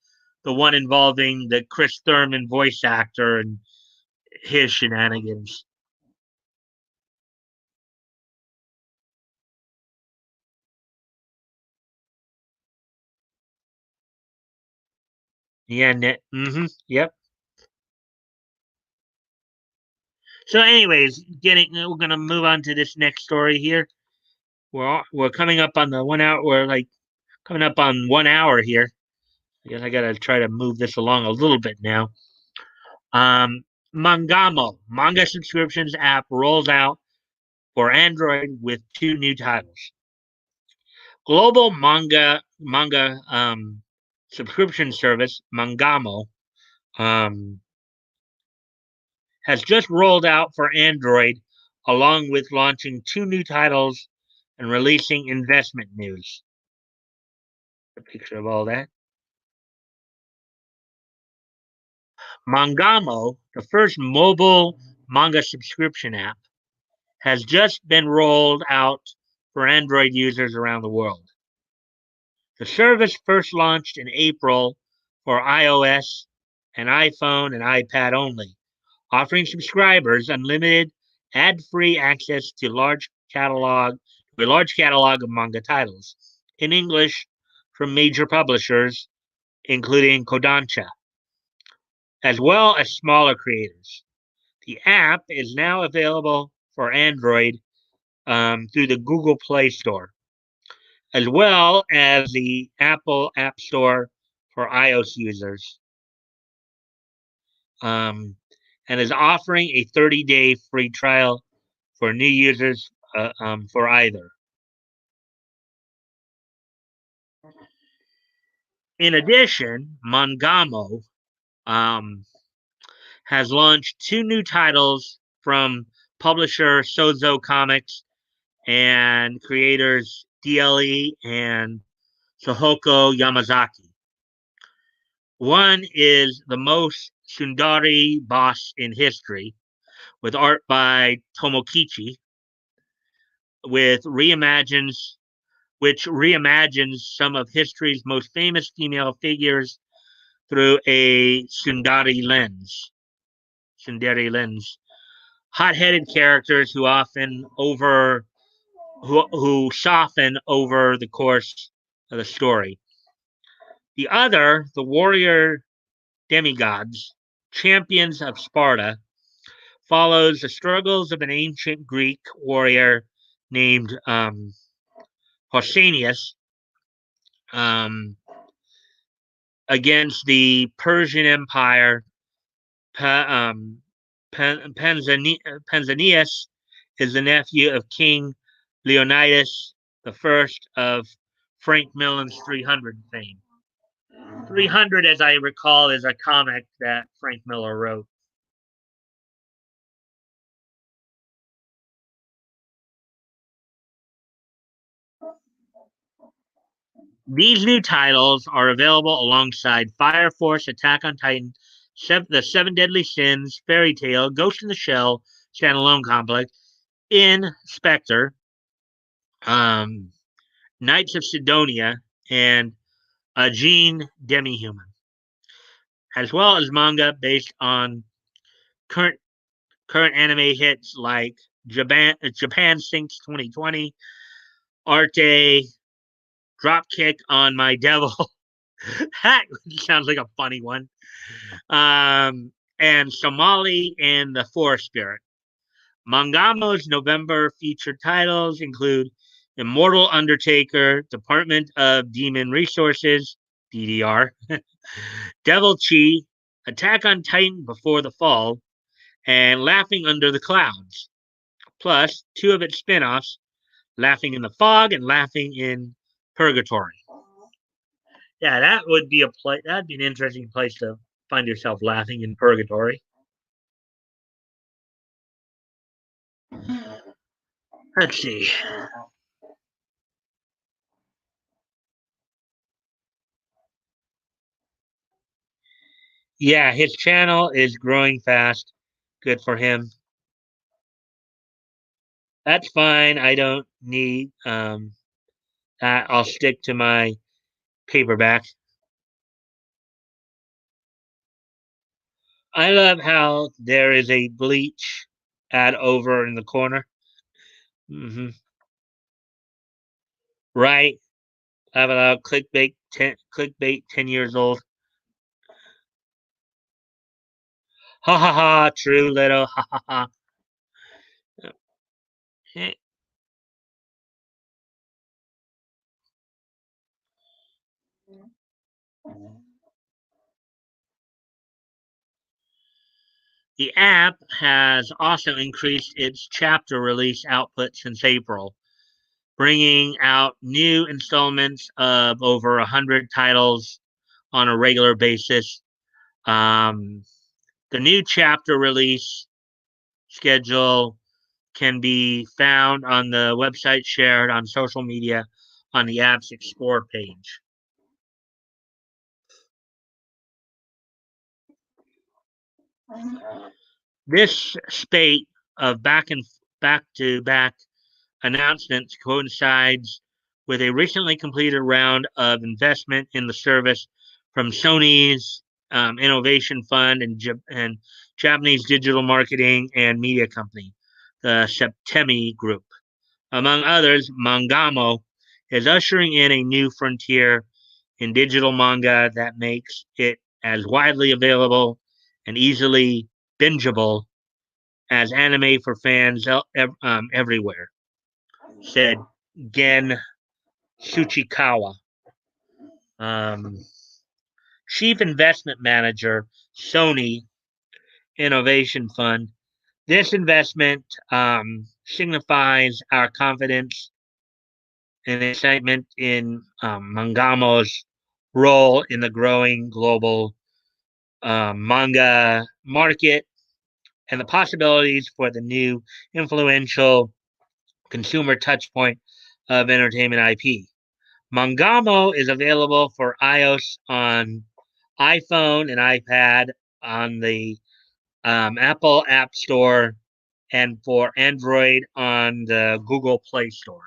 the one involving the Chris Thurman voice actor and his shenanigans. Yeah. Yep. So, anyways, we're gonna move on to this next story here. We're coming up on the 1 hour. We're like coming up on 1 hour here. I guess I gotta try to move this along a little bit now. Mangamo manga subscriptions app rolls out for Android with two new titles. Global manga subscription service Mangamo um, has just rolled out for Android, along with launching two new titles and releasing investment news. A picture of all that. Mangamo, the first mobile manga subscription app, has just been rolled out for Android users around the world. The service first launched in April for iOS and iPhone and iPad only, offering subscribers unlimited ad-free access to a large catalog of manga titles in English from major publishers, including Kodansha, as well as smaller creators. The app is now available for Android through the Google Play Store, as well as the Apple App Store for iOS users, um, and is offering a 30-day free trial for new users for either. In addition, Mangamo um, has launched two new titles from publisher Sozo Comics and creators DLE and Sohoko Yamazaki. One is the most Sundari boss in history, with art by Tomokichi, with reimagines which reimagines some of history's most famous female figures through a Sundari lens. Hot-headed characters who soften over the course of the story. The other, the warrior demigods, champions of Sparta, follows the struggles of an ancient Greek warrior named Pausanias um, against the Persian Empire. Pausanias is the nephew of King Leonidas the First of Frank Millen's 300 fame. 300, as I recall, is a comic that Frank Miller wrote. These new titles are available alongside Fire Force, Attack on Titan, The Seven Deadly Sins, Fairy Tail, Ghost in the Shell, Standalone Complex, In Spectre, um, Knights of Sidonia, and Gene Demi-Human, as well as manga based on current current anime hits like Japan Sinks 2020, Arte, Dropkick on My Devil. That sounds like a funny one. And Somali and the Forest Spirit. Mangamo's November featured titles include Immortal Undertaker, Department of Demon Resources, DDR, Devil Chi, Attack on Titan Before the Fall, and Laughing Under the Clouds, plus two of its spin offs, Laughing in the Fog and Laughing in Purgatory. Yeah, that would be that'd be an interesting place to find yourself laughing in purgatory. Let's see. Yeah, his channel is growing fast. Good for him. That's fine. I don't need that. I'll stick to my paperback. I love how there is a bleach ad over in the corner. Hmm. Right. I have a clickbait 10 years old. Ha ha ha, true little ha ha ha. Eh, The app has also increased its chapter release output since April, bringing out new installments of over 100 titles on a regular basis. Um, the new chapter release schedule can be found on the website shared on social media on the app's Explore page. This spate of back-to-back announcements coincides with a recently completed round of investment in the service from Sony's Innovation Fund and Japanese digital marketing and media company, the Septemi Group. Among others, Mangamo is ushering in a new frontier in digital manga that makes it as widely available and easily bingeable as anime for fans everywhere, said Gen Tsuchikawa, um, Chief Investment Manager, Sony Innovation Fund. This investment signifies our confidence and excitement in Mangamo's role in the growing global manga market and the possibilities for the new influential consumer touchpoint of entertainment IP. Mangamo is available for iOS on iPhone and iPad on the Apple App Store and for Android on the Google Play Store.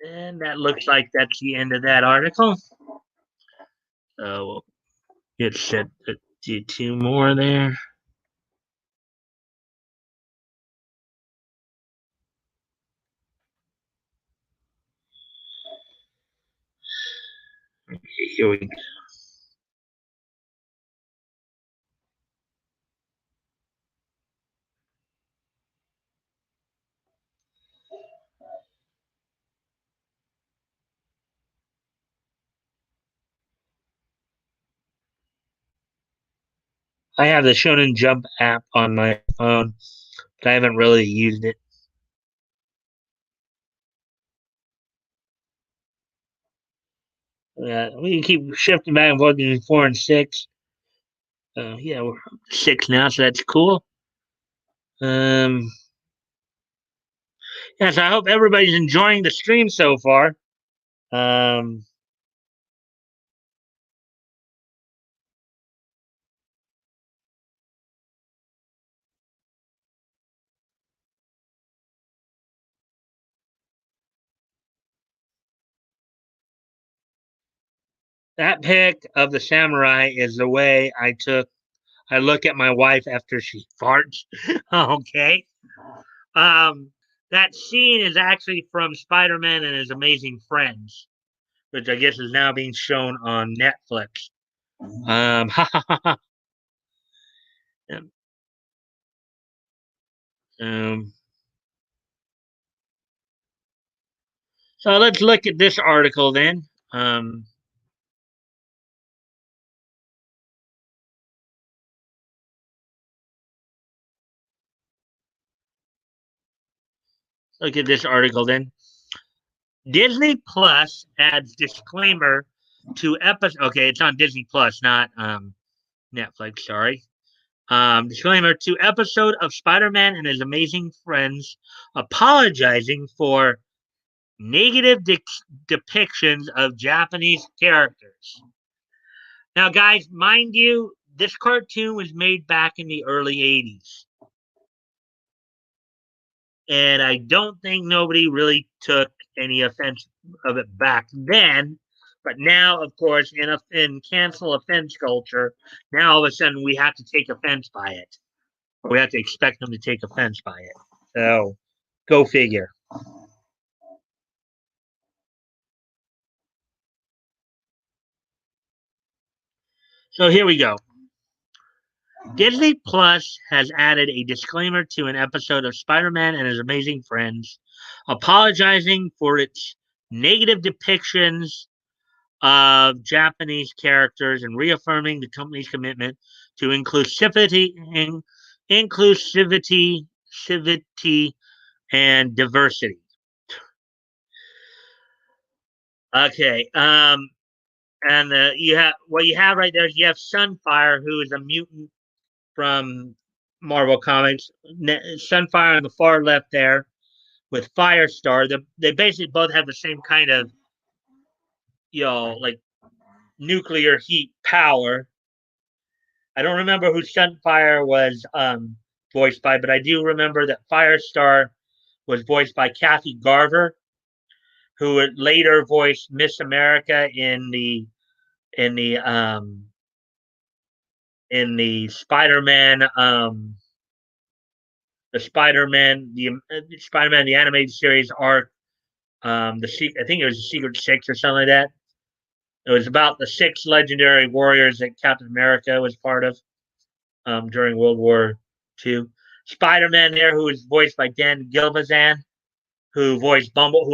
And that looks like that's the end of that article. So we'll get set to do two more there. Okay, here we go. I have the Shonen Jump app on my phone, but I haven't really used it. We can keep shifting back and forth between 4 and 6. Yeah, we're 6 now, so that's cool. Um, yeah, so I hope everybody's enjoying the stream so far. Um, that pic of the samurai is the way I look at my wife after she farts. Okay. Um, that scene is actually from Spider-Man and His Amazing Friends, which I guess is now being shown on Netflix. Um, um, so let's look at this article then. Look at this article then. Disney Plus adds disclaimer to episode. Okay, it's on Disney Plus, not Netflix. Sorry. Disclaimer to episode of Spider-Man and His Amazing Friends, apologizing for negative depictions of Japanese characters. Now, guys, mind you, this cartoon was made back in the early 80s. And I don't think nobody really took any offense of it back then. But now, of course, in cancel offense culture, now all of a sudden we have to take offense by it. Or we have to expect them to take offense by it. So, go figure. So here we go. Disney Plus has added a disclaimer to an episode of Spider-Man and His Amazing Friends, apologizing for its negative depictions of Japanese characters and reaffirming the company's commitment to inclusivity, and diversity. Okay. And what you have right there is you have Sunfire, who is a mutant from Marvel Comics. Sunfire on the far left there with Firestar. They basically both have the same kind of, like nuclear heat power. I don't remember who Sunfire was voiced by, but I do remember that Firestar was voiced by Kathy Garver, who would later voiced Miss America in the um in the Spider-Man the animated series arc. I think it was the Secret Six or something like that. It was about the six legendary warriors that Captain America was part of during World War II. Spider-Man there, who was voiced by Dan Gilvezan, who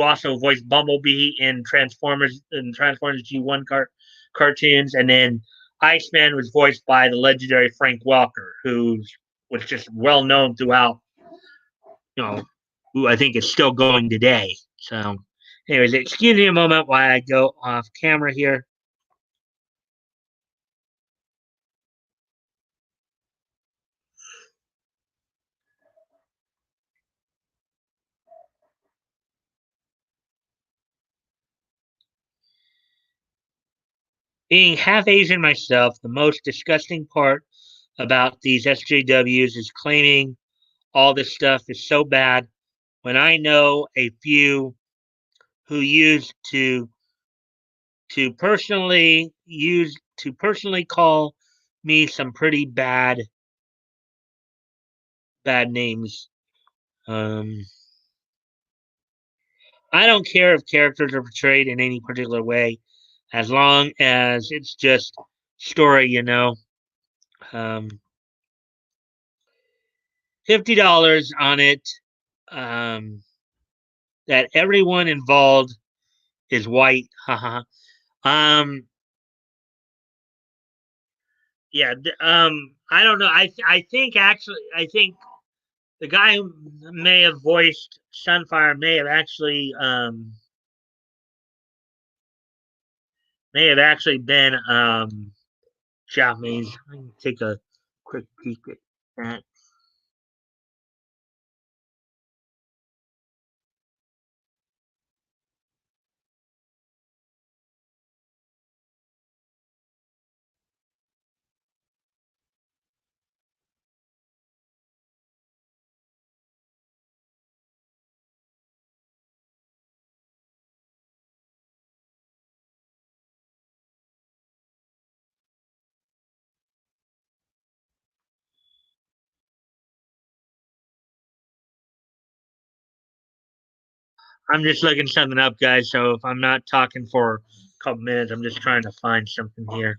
also voiced Bumblebee in Transformers G1 cartoons, and then Iceman was voiced by the legendary Frank Welker, who was just well known throughout, you know, who I think is still going today. So, anyways, excuse me a moment while I go off camera here. Being half Asian myself, the most disgusting part about these SJWs is claiming all this stuff is so bad when I know a few who used to personally call me some pretty bad names. Um, I don't care if characters are portrayed in any particular way, as long as it's just story, you know. Um, $50 on it. Um, that everyone involved is white. Haha. um, yeah. I don't know. I think the guy who may have voiced Sunfire may have actually been Japanese. I can take a quick peek at that. I'm just looking something up, guys. So if I'm not talking for a couple minutes, I'm just trying to find something here.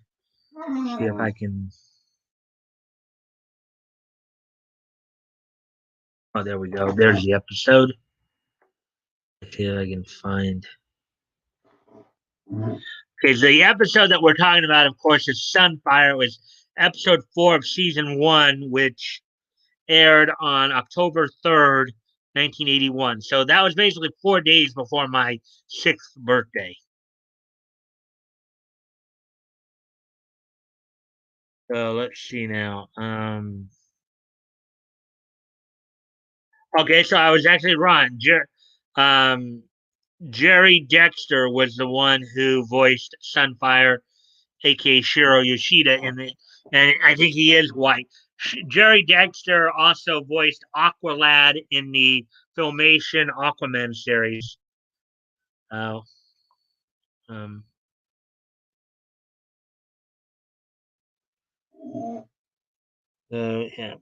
See if I can. Oh, there we go. There's the episode. See if I can find. Okay, so the episode that we're talking about, of course, is Sunfire. It was episode 4 of season 1, which aired on October 3rd, 1981. So that was basically 4 days before my 6th birthday. So let's see now. Okay, so I was actually wrong. Um, Jerry Dexter was the one who voiced Sunfire, aka Shiro Yoshida, and I think he is white. Jerry Dexter also voiced Aqualad in the Filmation Aquaman series. Uh, um, yeah.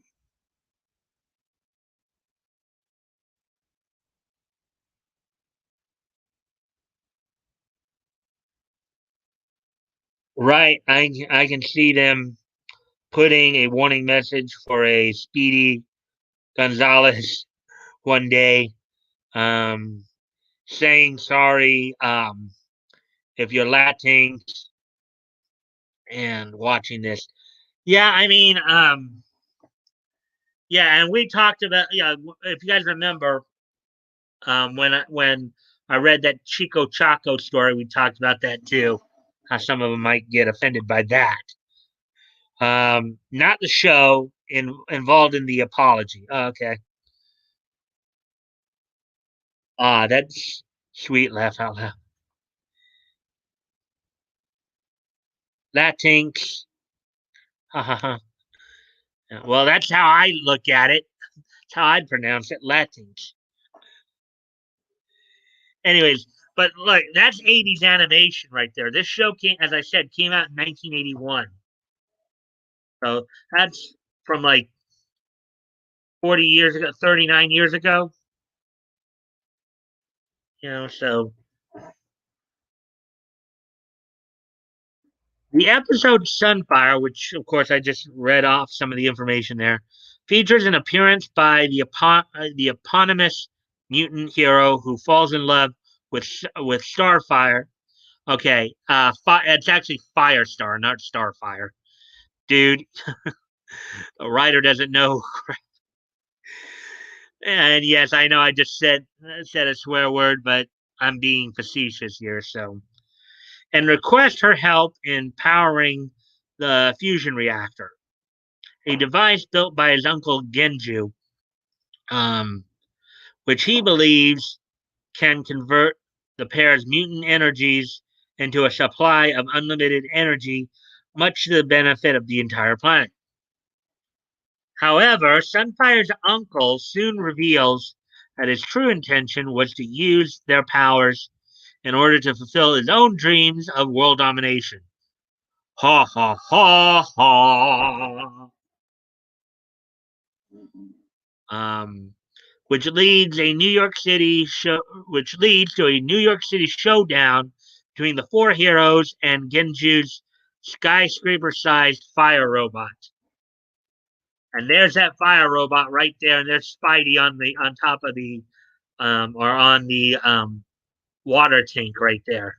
Right, I can see them putting a warning message for a Speedy Gonzalez one day, um, saying sorry if you're Latinx and watching this. Yeah, I mean, yeah, and we talked about, yeah. If you guys remember, when I read that Chico Chaco story, we talked about that too. How some of them might get offended by that. Not the show involved in the apology. Oh, okay. Ah, that's sweet. Laugh out loud. Latinx. Ha ha ha. Well, that's how I look at it. That's how I'd pronounce it, Latins. Anyways, but look, that's 80s animation right there. This show came, as I said, came out in 1981. So that's from like 40 years ago, 39 years ago. So the episode Sunfire, which of course I just read off some of the information there, features an appearance by the eponymous mutant hero who falls in love with Starfire. Okay, it's actually Firestar, not Starfire. Dude, a writer doesn't know. And yes, I know I just said a swear word, but I'm being facetious here. So, and request her help in powering the fusion reactor, a device built by his uncle Genju, um, which he believes can convert the pair's mutant energies into a supply of unlimited energy, much to the benefit of the entire planet. However, Sunfire's uncle soon reveals that his true intention was to use their powers in order to fulfill his own dreams of world domination. Ha ha ha ha. Um, which leads a New York City show, which leads to a New York City showdown between the four heroes and Genju's skyscraper-sized fire robot. And there's that fire robot right there, and there's Spidey on top of the or on the water tank right there.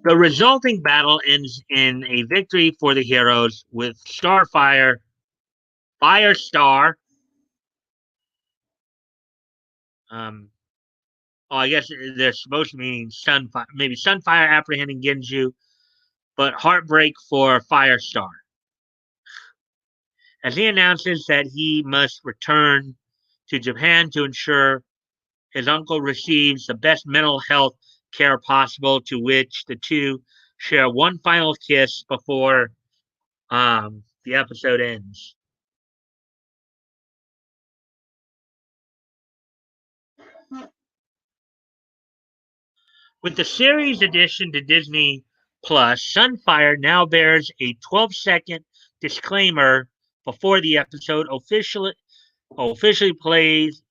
The resulting battle ends in a victory for the heroes with Starfire, Firestar. Um, oh, I guess they're supposed to mean Sunfire, maybe Sunfire apprehending Genju, but heartbreak for Firestar, as he announces that he must return to Japan to ensure his uncle receives the best mental health care possible, to which the two share one final kiss before the episode ends. With the series addition to Disney Plus, Sunfire now bears a 12-second disclaimer before the episode officially plays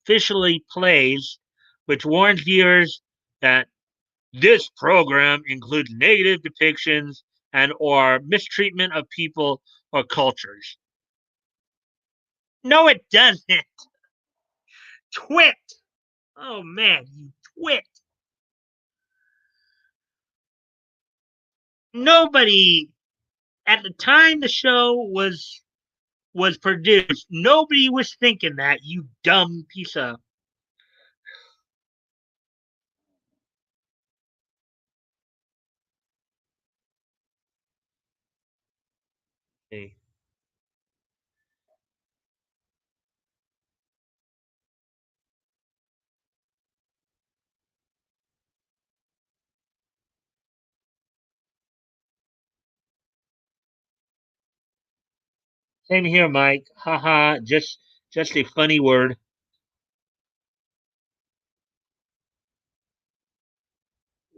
officially plays, which warns viewers that this program includes negative depictions and or mistreatment of people or cultures. No, it doesn't. Twit. Oh man, you twit. Nobody at the time the show was produced, nobody was thinking that, you dumb piece of. Hey. Same here, Mike. Haha, just a funny word.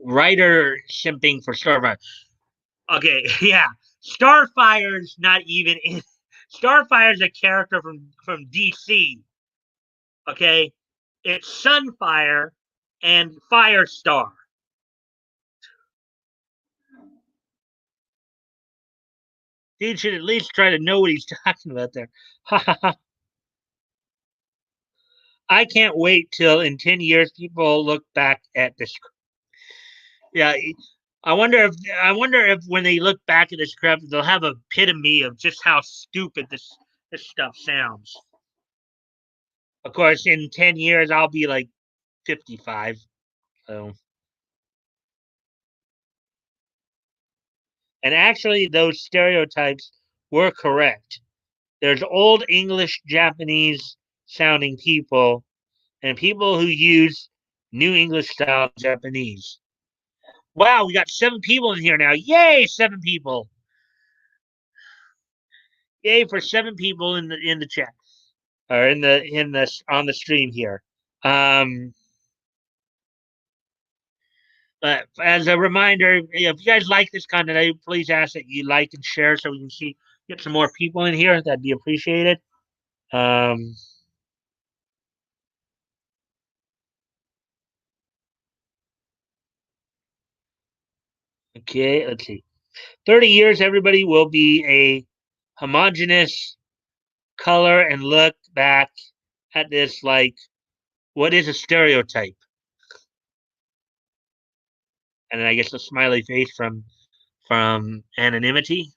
Writer simping for Starfire. Okay, yeah. Starfire's not even in. Starfire's a character from DC. Okay, it's Sunfire and Firestar. Dude should at least try to know what he's talking about there. I can't wait till in 10 years people look back at this. Yeah, I wonder if when they look back at this crap, they'll have a epitome of just how stupid this stuff sounds. Of course, in 10 years I'll be like 55. So, and actually those stereotypes were correct. There's old English Japanese sounding people and people who use new English style Japanese. Wow, we got 7 people in here now. Yay, 7 people. Yay for 7 people in the chat or in the on the stream here. Um, but as a reminder, if you guys like this content, I please ask that you like and share so we can see get some more people in here. That'd be appreciated. Um, okay, let's see. 30 years, everybody will be a homogenous color and look back at this like, what is a stereotype? And then I guess a smiley face from anonymity.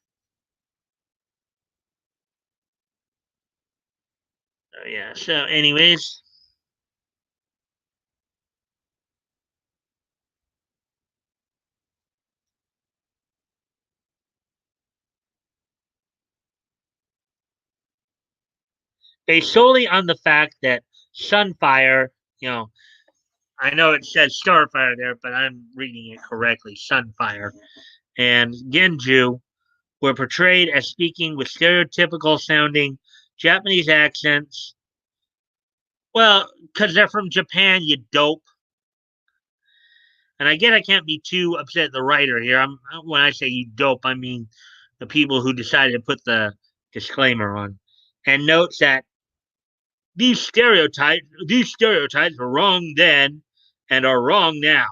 Yeah. So, anyways, based solely on the fact that Sunfire, you know, I know it says Starfire there, but I'm reading it correctly. Sunfire and Genju were portrayed as speaking with stereotypical sounding Japanese accents. Well, because they're from Japan, you dope. And I get I can't be too upset at the writer here. When I say you dope, I mean the people who decided to put the disclaimer on. And notes that these stereotypes were wrong then and are wrong now.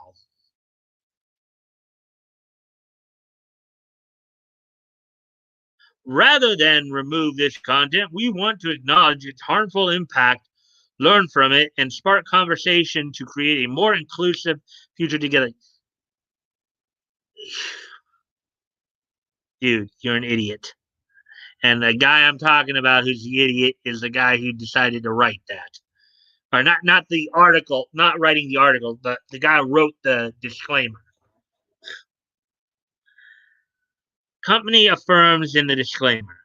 Rather than remove this content, we want to acknowledge its harmful impact, learn from it, and spark conversation to create a more inclusive future together. Dude, you're an idiot. And the guy I'm talking about who's the idiot is the guy who decided to write that. Or not the article, not writing the article, but the guy who wrote the disclaimer. Company affirms in the disclaimer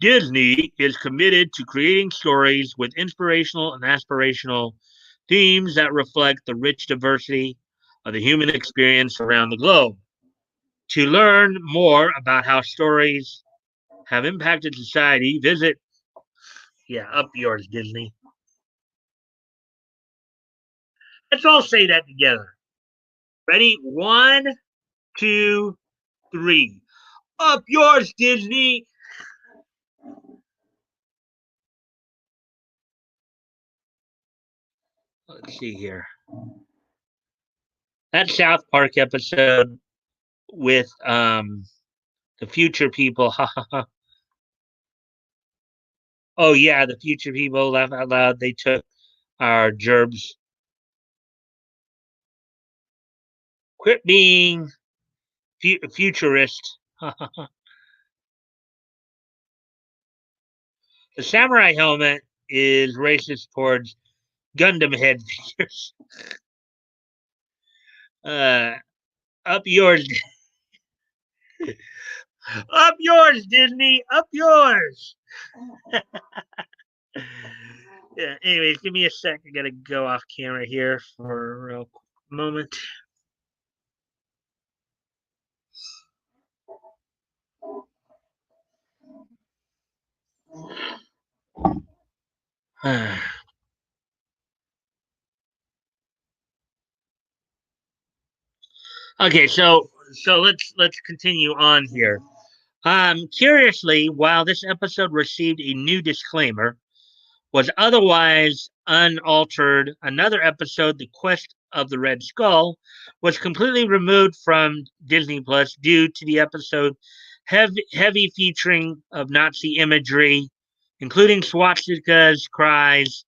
Disney is committed to creating stories with inspirational and aspirational themes that reflect the rich diversity of the human experience around the globe. To learn more about how stories have impacted society, visit, yeah, up yours, Disney. Let's all say that together. Ready? One, two, three. Up yours, Disney. Let's see here. That South Park episode with the future people. Oh yeah, the future people laugh out loud. They took our gerbs. Quit being futurist. The samurai helmet is racist towards Gundam head figures. Uh, up yours, up yours, Disney, up yours. Yeah. Anyways, give me a sec. I gotta go off camera here for a real moment. Okay, so let's continue on here. Curiously, while this episode received a new disclaimer, was otherwise unaltered. Another episode, The Quest of the Red Skull, was completely removed from Disney Plus due to the episode heavy featuring of Nazi imagery, including swastikas, cries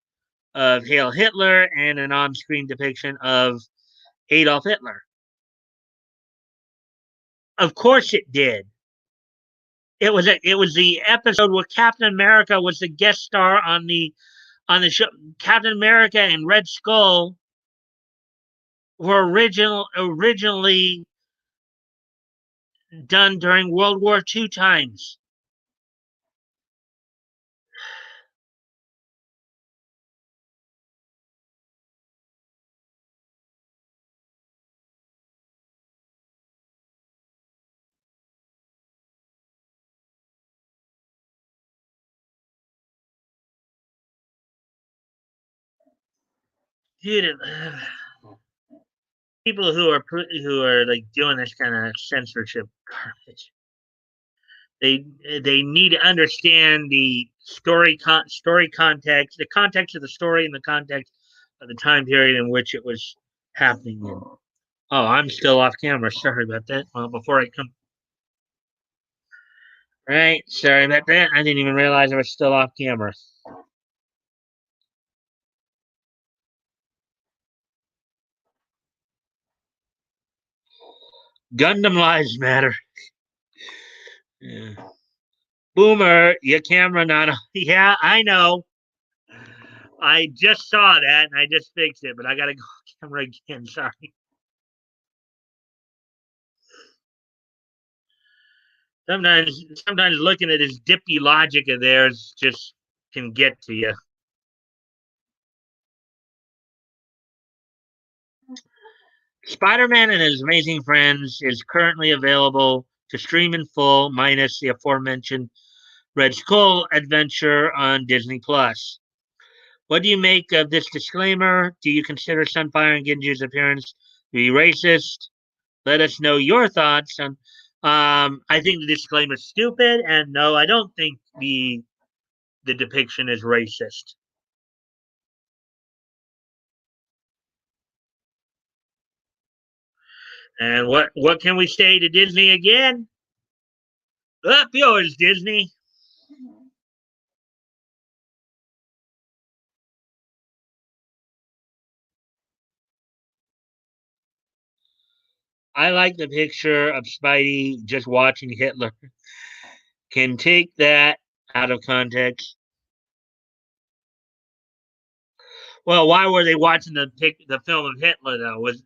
of Hail Hitler, and an on-screen depiction of Adolf Hitler. Of course it did. It was the episode where Captain America was the guest star on the show. Captain America and Red Skull were originally done during World War II times. dude, people who are like doing this kind of censorship garbage. They they need to understand the story context, the context of the story, and the context of the time period in which it was happening in. Oh, I'm still off camera. Sorry about that. Well, before I come, right? Sorry about that. I didn't even realize I was still off camera. Gundam lives matter. Yeah. Boomer, your camera not on. Yeah, I know. I just saw that and I just fixed it, but I gotta go camera again. Sorry. Sometimes looking at this dippy logic of theirs just can get to you. Spider-Man and His Amazing Friends is currently available to stream in full, minus the aforementioned Red Skull adventure on Disney Plus. What do you make of this disclaimer? Do you consider Sunfire and Genji's appearance to be racist? Let us know your thoughts on. I think the disclaimer is stupid, and no, I don't think the depiction is racist. And what can we say to Disney again? Up yours, Disney. I like the picture of Spidey just watching Hitler. Can take that out of context. Well, why were they watching the film of Hitler though? Was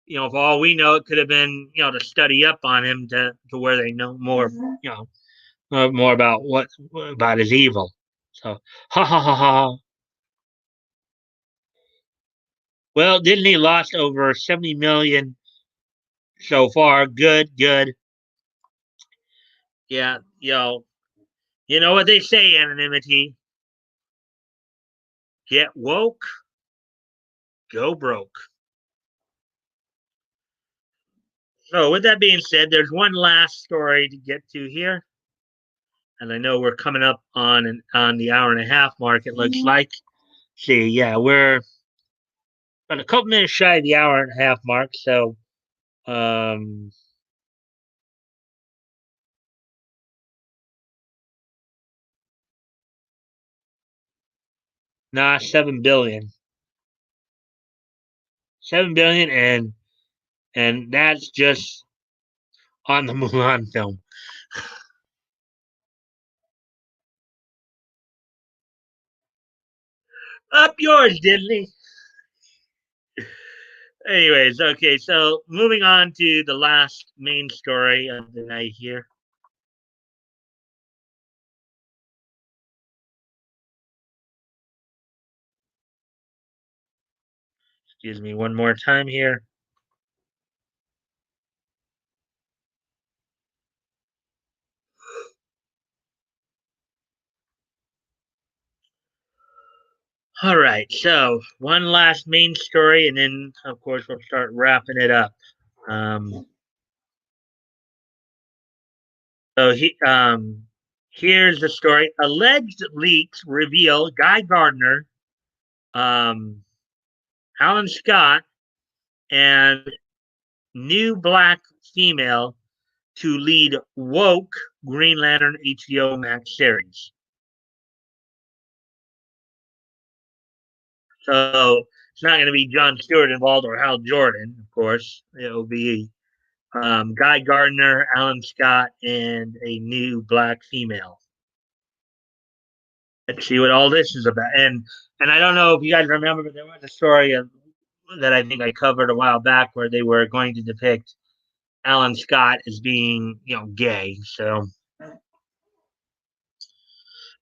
for all we know, it could have been to study up on him to where they know more more about what about his evil. So ha ha ha ha. Well, Disney lost over 70 million so far. Good, good. Yeah, you know what they say, anonymity. Get woke, go broke. So, with that being said, there's one last story to get to here, and I know we're coming up on the hour and a half mark. It looks like. See, yeah, we're about a couple minutes shy of the hour and a half mark. So, um, nah, 7 billion, 7 billion, and that's just on the Mulan film. Up yours, Disney. Anyways, okay, so moving on to the last main story of the night here. Excuse me one more time here. All right, so one last main story, and then of course we'll start wrapping it up. Um, so here's the story: alleged leaks reveal Guy Gardner, um, Alan Scott, and new black female to lead woke Green Lantern HBO Max series. So it's not going to be John Stewart involved or Hal Jordan, of course. It'll be Guy Gardner, Alan Scott, and a new black female. Let's see what all this is about. And I don't know if you guys remember, but there was a story that I think I covered a while back where they were going to depict Alan Scott as being, gay. So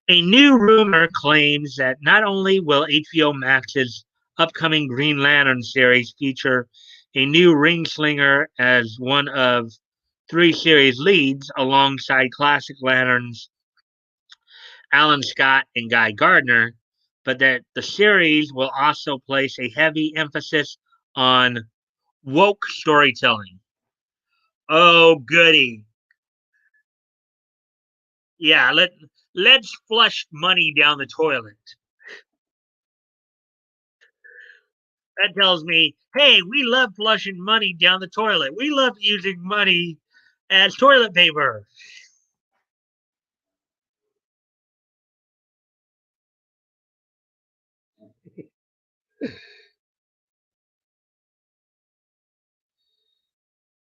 a new rumor claims that not only will HBO Max's upcoming Green Lantern series feature a new ring slinger as one of three series leads alongside classic Lanterns Alan Scott and Guy Gardner, but that the series will also place a heavy emphasis on woke storytelling. Oh, goody. Yeah, let's flush money down the toilet. That tells me, hey, we love flushing money down the toilet. We love using money as toilet paper.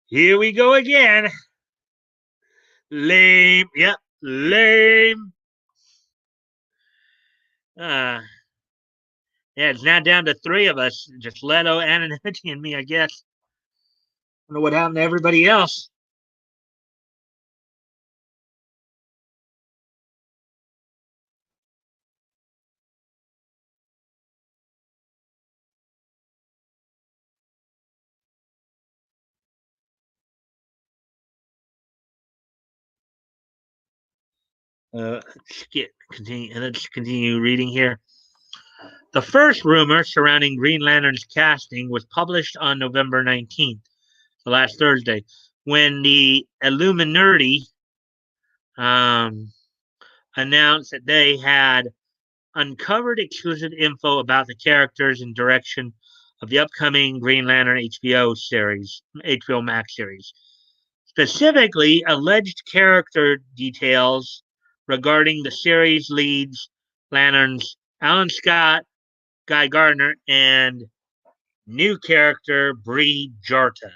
Here we go again. Lame. Yep, lame. Uh, yeah, it's now down to three of us. Just Leto, Anonymity, and me, I guess. I don't know what happened to everybody else. Let's continue reading here. The first rumor surrounding Green Lantern's casting was published on November 19th, the last Thursday, when the Illuminati um, announced that they had uncovered exclusive info about the characters and direction of the upcoming Green Lantern HBO Max series. Specifically, alleged character details regarding the series leads Lanterns Alan Scott, Guy Gardner, and new character Bree Jarta.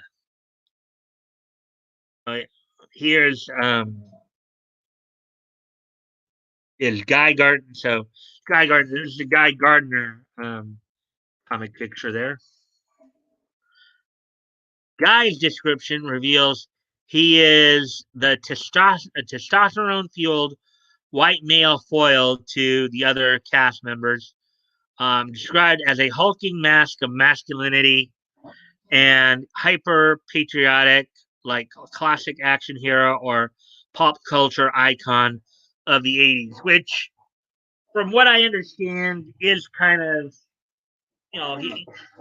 Uh, here's is Guy Gardner. So Guy Gardner. This is the Guy Gardner comic picture there. Guy's description reveals he is the testosterone fueled white male foil to the other cast members, described as a hulking mask of masculinity and hyper patriotic, like classic action hero or pop culture icon of the 80s, which, from what I understand, is kind of, you know,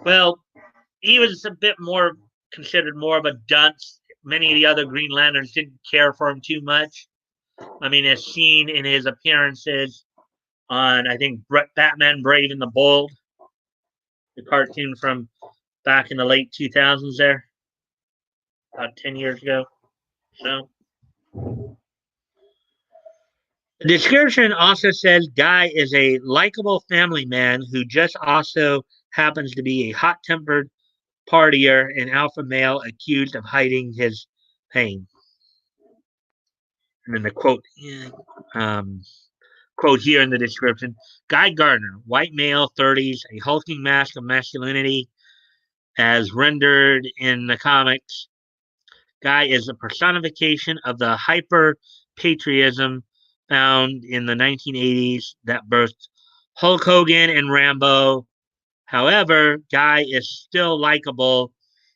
well, he was a bit more considered more of a dunce. Many of the other Green Lanterns didn't care for him too much. I mean, as seen in his appearances on, I think, Batman Brave and the Bold, the cartoon from back in the late 2000s there, about 10 years ago. So, the description also says Guy is a likable family man who just also happens to be a hot tempered partier and alpha male accused of hiding his pain. And then the um, quote here in the description: Guy Gardner, white male, 30s, a hulking mask of masculinity, as rendered in the comics. Guy is a personification of the hyper patriotism found in the 1980s that birthed Hulk Hogan and Rambo. However, Guy is still likable.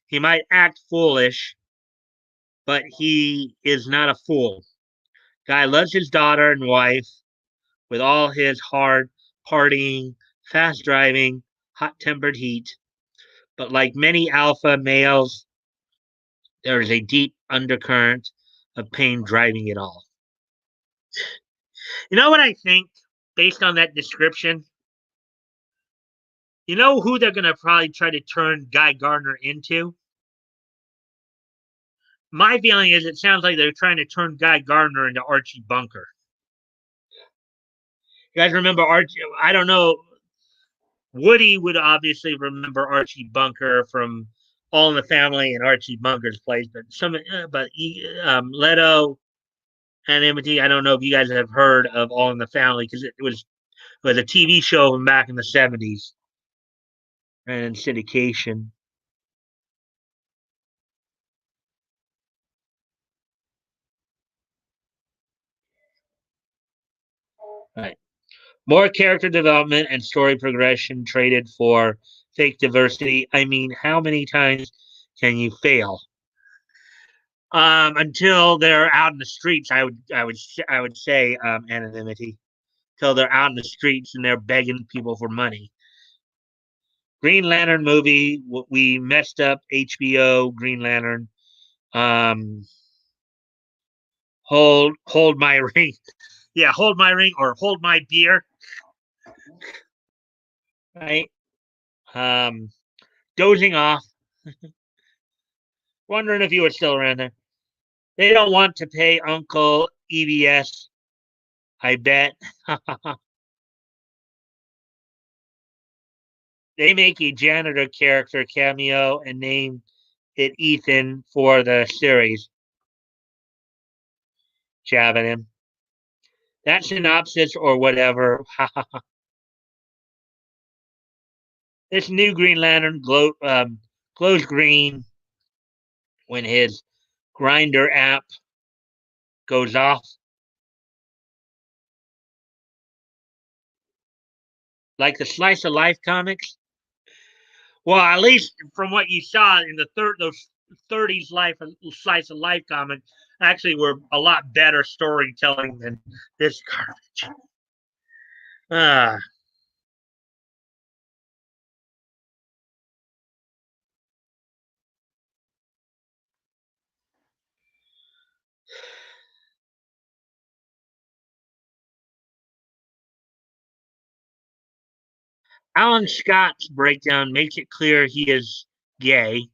He might act foolish, but he is not a fool. Guy loves his daughter and wife with all his hard partying, fast driving, hot tempered heat. But like many alpha males, there is a deep undercurrent of pain driving it all. You know what I think, based on that description? You know who they're going to probably try to turn Guy Gardner into? My feeling is it sounds like they're trying to turn Guy Gardner into Archie Bunker. You guys remember Archie? I don't know. Woody would obviously remember Archie Bunker from All in the Family and Archie Bunker's place, but Leto and Amity, I don't know if you guys have heard of All in the Family because it was a TV show from back in the 70s and syndication. Right. More character development and story progression traded for fake diversity. I mean, how many times can you fail? Until they're out in the streets, I would say anonymity. till they're out in the streets and they're begging people for money. Green Lantern movie, we messed up HBO Green Lantern. Um, hold my ring. Yeah, hold my ring or hold my beer. Right. Um, dozing off, wondering if you were still around there. They don't want to pay Uncle EBS, I bet. They make a janitor character cameo and name it Ethan for the series. Jabbing him. That synopsis or whatever. This new Green Lantern glows green when his grinder app goes off. Like the Slice of Life comics. Well, at least from what you saw in those 30s Slice of Life comics, actually were a lot better storytelling than this garbage. Ah. Alan Scott's breakdown makes it clear he is gay,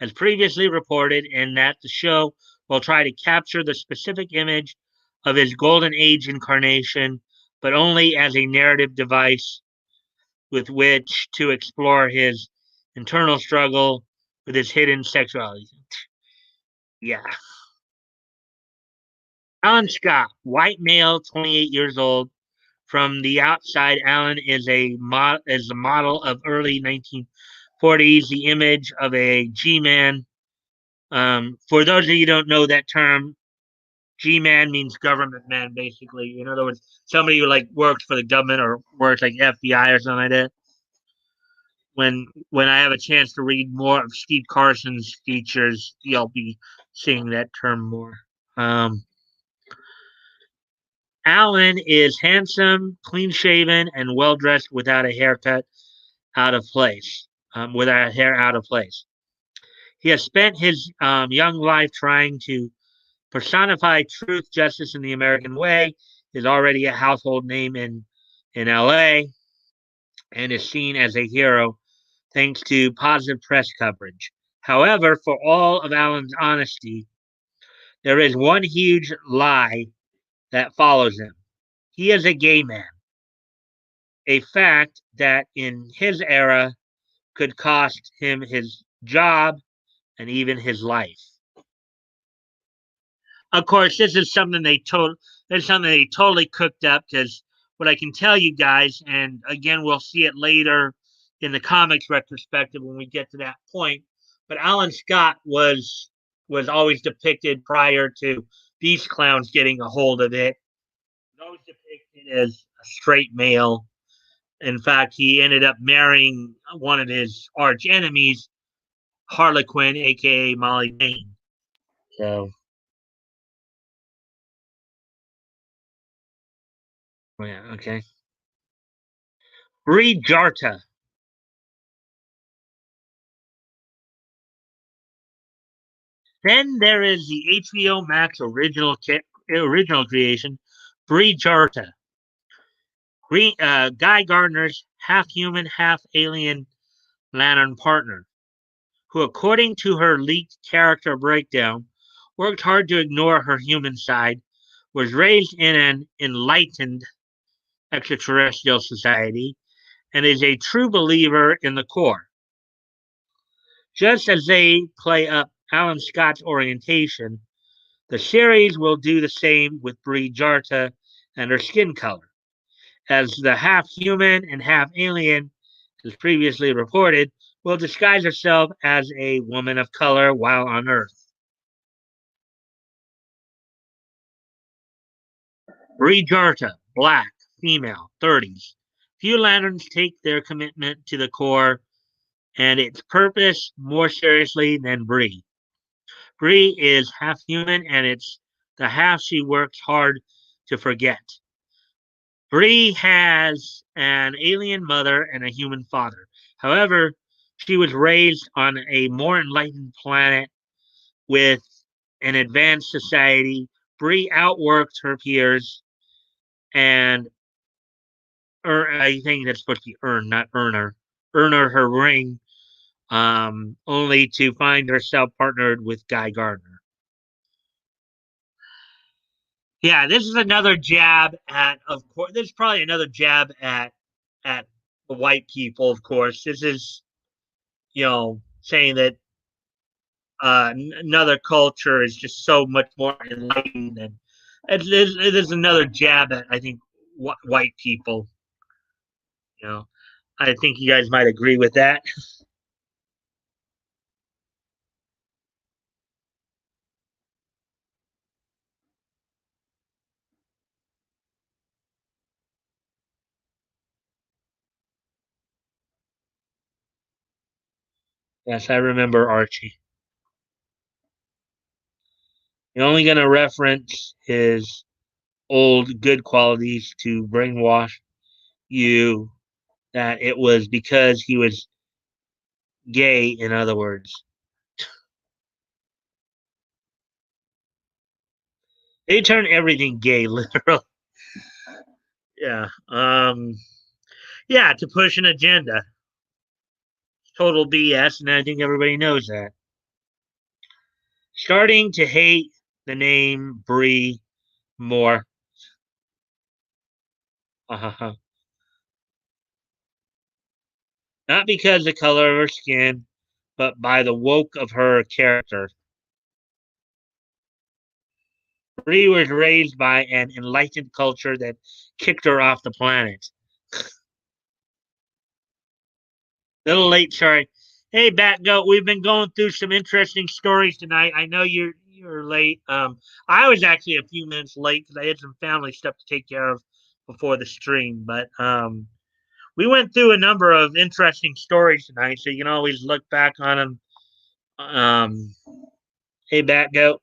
as previously reported, and that the show will try to capture the specific image of his Golden Age incarnation, but only as a narrative device with which to explore his internal struggle with his hidden sexuality. Yeah. Alan Scott, white male, 28 years old. From the outside, Alan is a model of early 1940s, the image of a G-man. For those of you who don't know that term, G-man means government man, basically. In other words, somebody who like works for the government or works like FBI or something like that. When I have a chance to read more of Steve Carson's features, you'll be seeing that term more. Um, Alan is handsome, clean shaven, and well dressed without a haircut out of place. Without hair out of place. He has spent his young life trying to personify truth, justice, and the American way. Is already a household name in LA and is seen as a hero thanks to positive press coverage. However, for all of Alan's honesty, there is one huge lie that follows him. He is a gay man, a fact that in his era could cost him his job and even his life. Of course, this is something they totally cooked up because what I can tell you guys, and again we'll see it later in the comics retrospective when we get to that point. But Alan Scott was always depicted prior to these clowns getting a hold of it. He was always depicted as a straight male. In fact, he ended up marrying one of his arch enemies, Harlequin, aka Molly Bain. So, yeah, okay. Bree Jarta. Then there is the HBO Max original creation, Bree Jarta, Guy Gardner's half human, half alien Lantern partner, who, according to her leaked character breakdown, worked hard to ignore her human side, was raised in an enlightened extraterrestrial society, and is a true believer in the core. Just as they play up Alan Scott's orientation, the series will do the same with Bree Jarta and her skin color, as the half human and half alien, as previously reported, will disguise herself as a woman of color while on Earth. Bree Jarta, black, female, 30s. Few lanterns take their commitment to the core and its purpose more seriously than Bree. Bree is half human, and it's the half she works hard to forget. Bree has an alien mother and a human father. However, she was raised on a more enlightened planet with an advanced society. Bree outworked her peers and I think that's supposed to be earn, not earner. Earner her ring, only to find herself partnered with Guy Gardner. Yeah, this is another jab at, of course. This is probably another jab at the white people. Of course, this is saying that another culture is just so much more enlightened, and it is another jab at I think white people. You know, I think you guys might agree with that. Yes, I remember Archie. You're only going to reference his old good qualities to brainwash you that it was because he was gay, in other words. They turn everything gay, literally. Yeah. Yeah, to push an agenda. Total BS, and I think everybody knows that. Starting to hate the name Bree more. Not because of the color of her skin, but by the woke of her character. Bree was raised by an enlightened culture that kicked her off the planet. Little late, sorry. Hey, Batgoat, we've been going through some interesting stories tonight. I know you're late. I was actually a few minutes late because I had some family stuff to take care of before the stream, but we went through a number of interesting stories tonight, so you can always look back on them. Hey, Batgoat.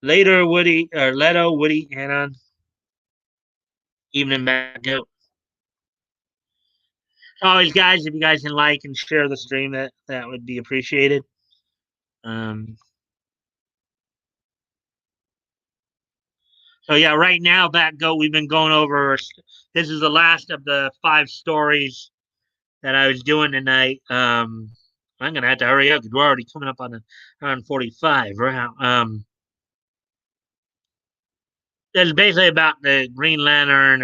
Later, Woody or Leto, Woody, Anon, Evening, Batgoat. Always, guys, if you guys can like and share the stream, that would be appreciated. Um, so yeah, right now, Batgoat, we've been going over. This is the last of the 5 stories that I was doing tonight. I'm gonna have to hurry up because we're already coming up on 45. Right? It's basically about the Green Lantern,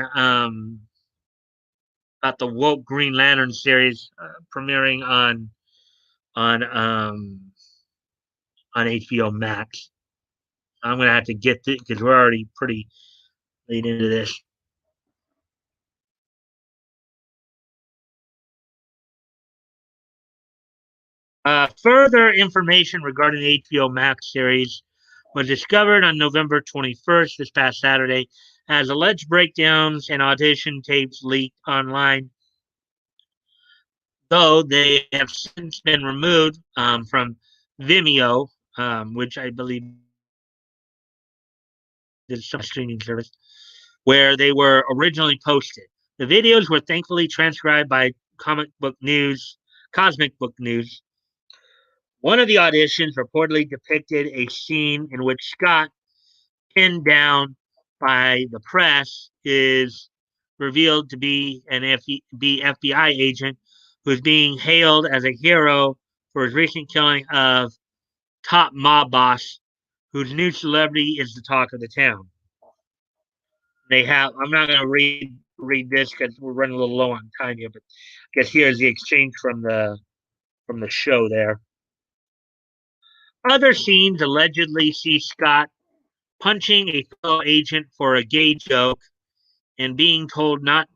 about the woke Green Lantern series premiering on um, on HBO Max. I'm gonna have to get it because we're already pretty late into this. Further information regarding the HBO Max series was discovered on November 21st, this past Saturday, as alleged breakdowns and audition tapes leaked online, though they have since been removed from Vimeo, which I believe is some streaming service, where they were originally posted. The videos were thankfully transcribed by Cosmic Book News. One of the auditions reportedly depicted a scene in which Scott, pinned down by the press, is revealed to be an FBI agent who's being hailed as a hero for his recent killing of top mob boss, whose new celebrity is the talk of the town. They have. I'm not going to read this because we're running a little low on time here, but I guess here's the exchange from the show there. Other scenes allegedly see Scott punching a fellow agent for a gay joke and being told not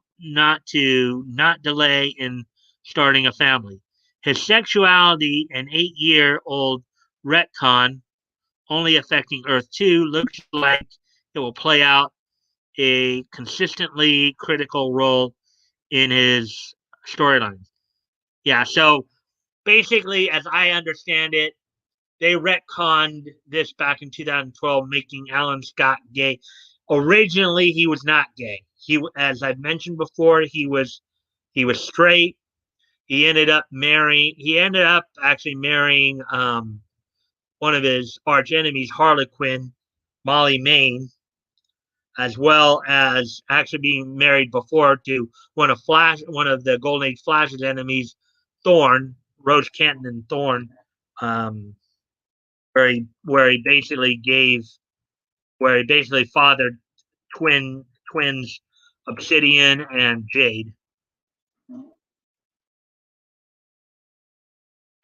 delay in starting a family. His sexuality, an 8-year-old retcon only affecting Earth 2, looks like it will play out a consistently critical role in his storyline. Yeah, so basically, as I understand it, they retconned this back in 2012, making Alan Scott gay. Originally, he was not gay. As I've mentioned before, he was straight. He ended up marrying. He ended up actually marrying one of his arch enemies, Harlequin, Molly Main, as well as actually being married before to one of the Golden Age Flash's enemies, Thorn, Rose Canton and Thorn, um, where he basically fathered twins Obsidian and Jade.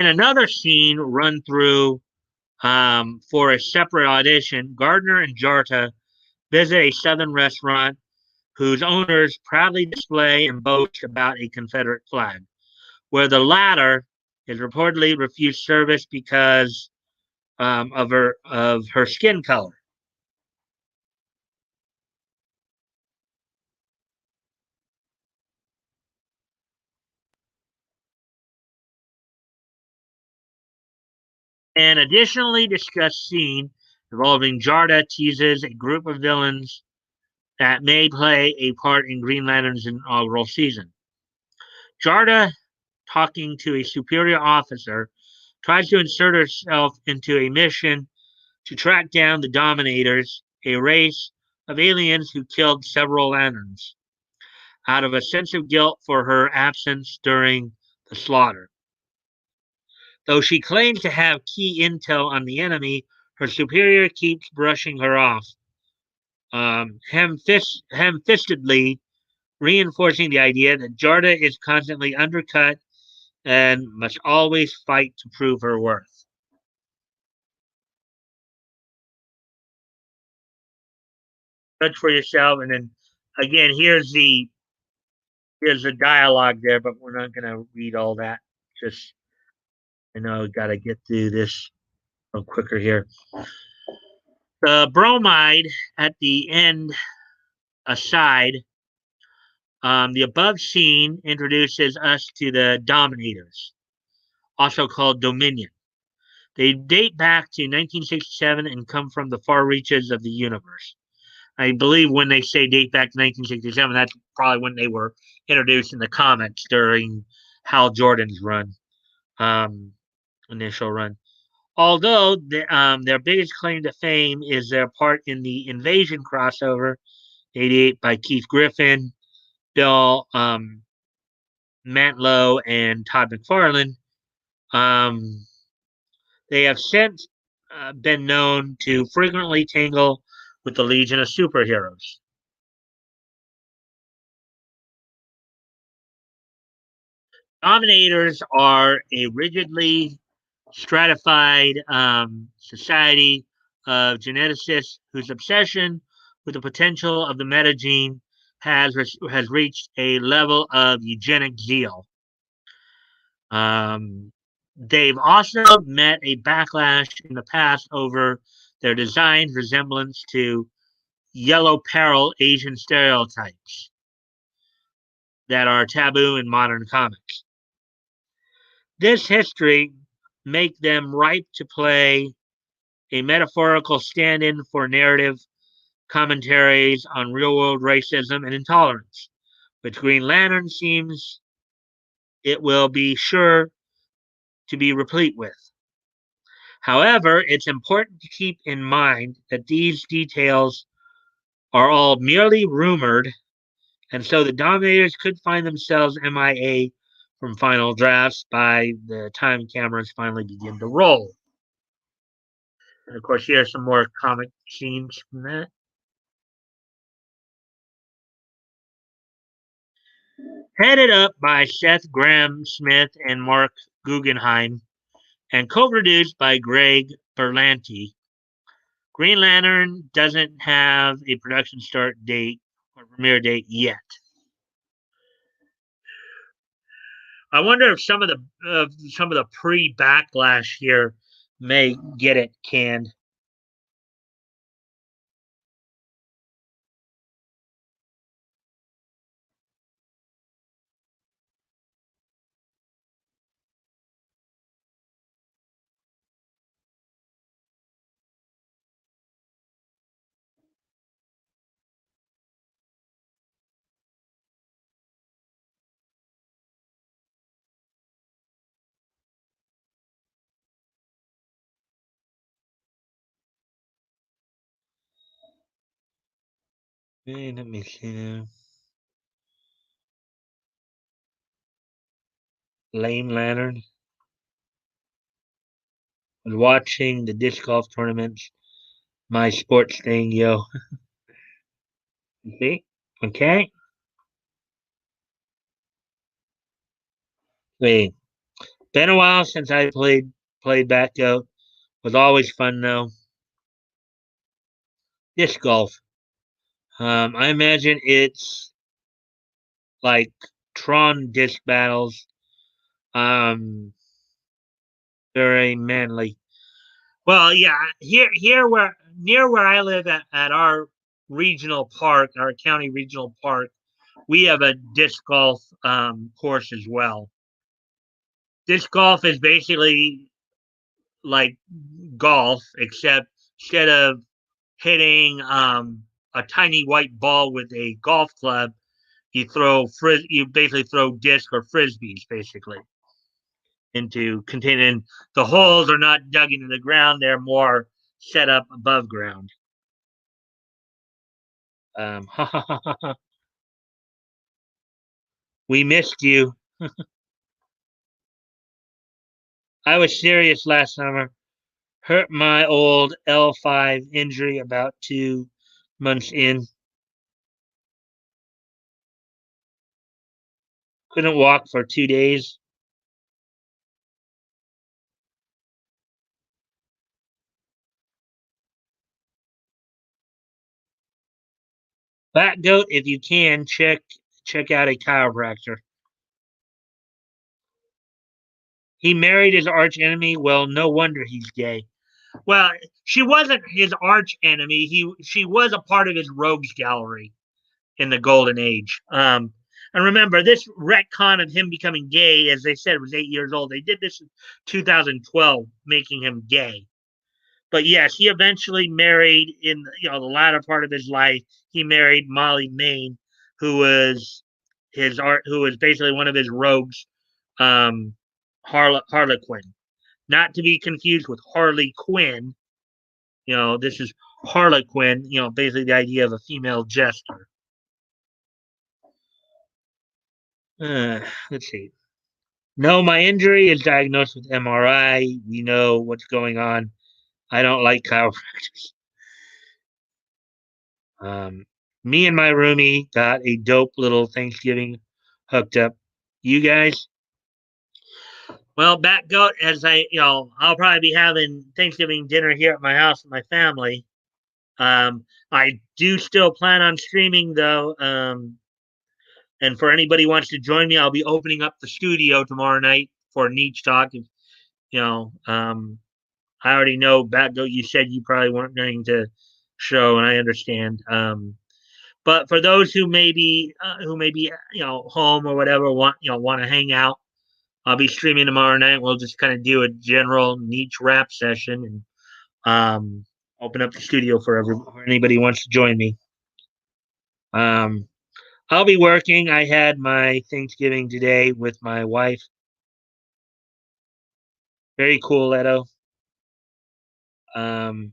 In another scene run through for a separate audition, Gardner and Jarta visit a southern restaurant whose owners proudly display and boast about a Confederate flag, where the latter is reportedly refused service because of her skin color. An additionally discussed scene involving Jarda teases a group of villains that may play a part in Green Lantern's inaugural season. Jarda, talking to a superior officer, tries to insert herself into a mission to track down the Dominators, a race of aliens who killed several Lanterns, out of a sense of guilt for her absence during the slaughter. Though she claims to have key intel on the enemy, her superior keeps brushing her off, ham-fistedly reinforcing the idea that Jarda is constantly undercut and must always fight to prove her worth. Judge for yourself, and then again, here's the dialogue there, but we're not going to read all that. Just I know got to get through this a little quicker here. The bromide at the end aside, the above scene introduces us to the Dominators, also called Dominion. They date back to 1967 and come from the far reaches of the universe. I believe when they say date back to 1967, that's probably when they were introduced in the comics during Hal Jordan's run, um, initial run. Although their biggest claim to fame is their part in the Invasion crossover, 88 by Keith Griffin, Bill Mantlo, and Todd McFarlane. Um, they have since been known to frequently tangle with the Legion of Superheroes. Dominators are a rigidly stratified society of geneticists whose obsession with the potential of the metagene has reached a level of eugenic zeal. Um, they've also met a backlash in the past over their design's resemblance to yellow peril Asian stereotypes that are taboo in modern comics. This history make them ripe to play a metaphorical stand-in for narrative commentaries on real-world racism and intolerance, which Green Lantern seems it will be sure to be replete with. However, it's important to keep in mind that these details are all merely rumored, and so the Dominators could find themselves MIA from final drafts by the time cameras finally begin to roll. And of course, here are some more comic scenes from that. Headed up by Seth Grahame-Smith and Mark Guggenheim, and co-produced by Greg Berlanti, Green Lantern doesn't have a production start date or premiere date yet. I wonder if some of the pre-backlash here may get it canned. Let me see now. Lame Lantern. Was watching the disc golf tournaments. My sports thing, yo. See? Okay. See. Been a while since I played backgoat. Was always fun though. Disc golf. I imagine it's like Tron disc battles. Um, very manly. Well, yeah, here where near where I live at our regional park, our county regional park, we have a disc golf course as well. Disc golf is basically like golf, except instead of hitting a tiny white ball with a golf club, you basically throw disc or frisbees basically into containing the holes are not dug into the ground, they're more set up above ground. Um, we missed you. I was serious last summer. Hurt my old L5 injury about 2 months in. Couldn't walk for 2 days. Fat goat, if you can, check out a chiropractor. He married his arch enemy. Well, no wonder he's gay. Well, she wasn't his arch enemy. She was a part of his rogues gallery in the golden age. And remember, this retcon of him becoming gay, as they said, was 8 years old. They did this in 2012, making him gay. But yes, he eventually married in the latter part of his life. He married Molly Main, who was who was basically one of his rogues, um, Harlequin, not to be confused with Harley Quinn. This is Harlequin. Basically the idea of a female jester. Uh, let's see. No, my injury is diagnosed with MRI. We know what's going on. I don't like chiropractors. Um, Me and my roomie got a dope little Thanksgiving hooked up. You guys? Well, back goat, as I'll probably be having Thanksgiving dinner here at my house with my family. I do still plan on streaming though. And for anybody who wants to join me, I'll be opening up the studio tomorrow night for Niche Talk. If, you know, I already know back goat. You said you probably weren't going to show, and I understand. But for those who may be home or whatever want to hang out, I'll be streaming tomorrow night. We'll just kind of do a general niche rap session and open up the studio for anybody who wants to join me. Um, I'll be working. I had my Thanksgiving today with my wife. Very cool, Leto. Um,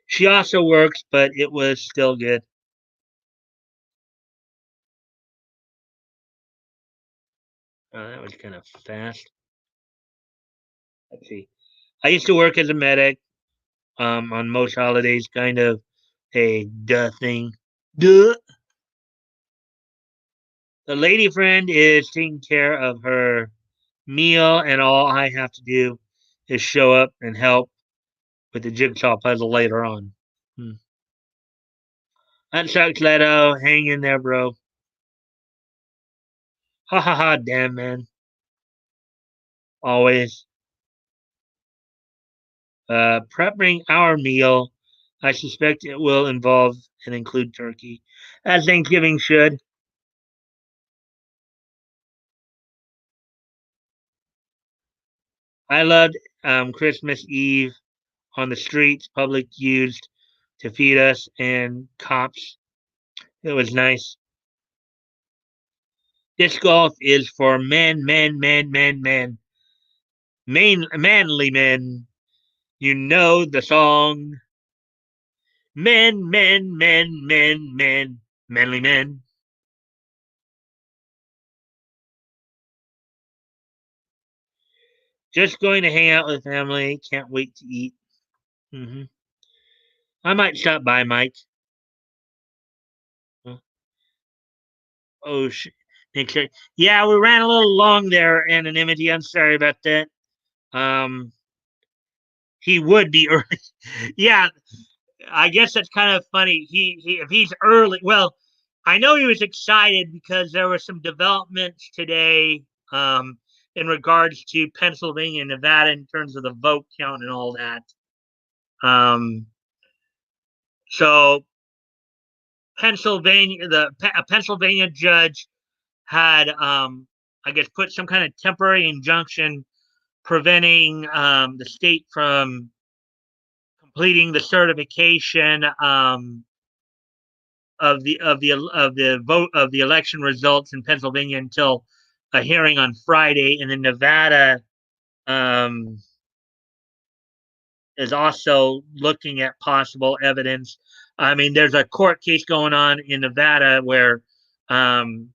she also works, but it was still good. That was kind of fast. Let's see. I used to work as a medic on most holidays, kind of a duh thing. Duh. The lady friend is taking care of her meal, and all I have to do is show up and help with the jigsaw puzzle later on. Hmm. That sucks, Leto. Hang in there, bro. Ha ha ha, damn, man. Always. Prepping our meal. I suspect it will involve and include turkey, as Thanksgiving should. I loved Christmas Eve on the streets, public used to feed us, and cops. It was nice. Disc golf is for men, men, men, men, men. Manly men. You know the song. Men, men, men, men, men, manly men. Just going to hang out with family. Can't wait to eat. Hmm. I might stop by, Mike. Oh, Nick said, yeah, we ran a little long there, anonymity. I'm sorry about that. Um, he would be early. Yeah, I guess that's kind of funny. He if he's early, well, I know he was excited because there were some developments today in regards to Pennsylvania and Nevada in terms of the vote count and all that. Um, so a Pennsylvania judge had, I guess, put some kind of temporary injunction preventing the state from completing the certification of the election results in Pennsylvania until a hearing on Friday, and then Nevada um, is also looking at possible evidence. I mean, there's a court case going on in Nevada where um,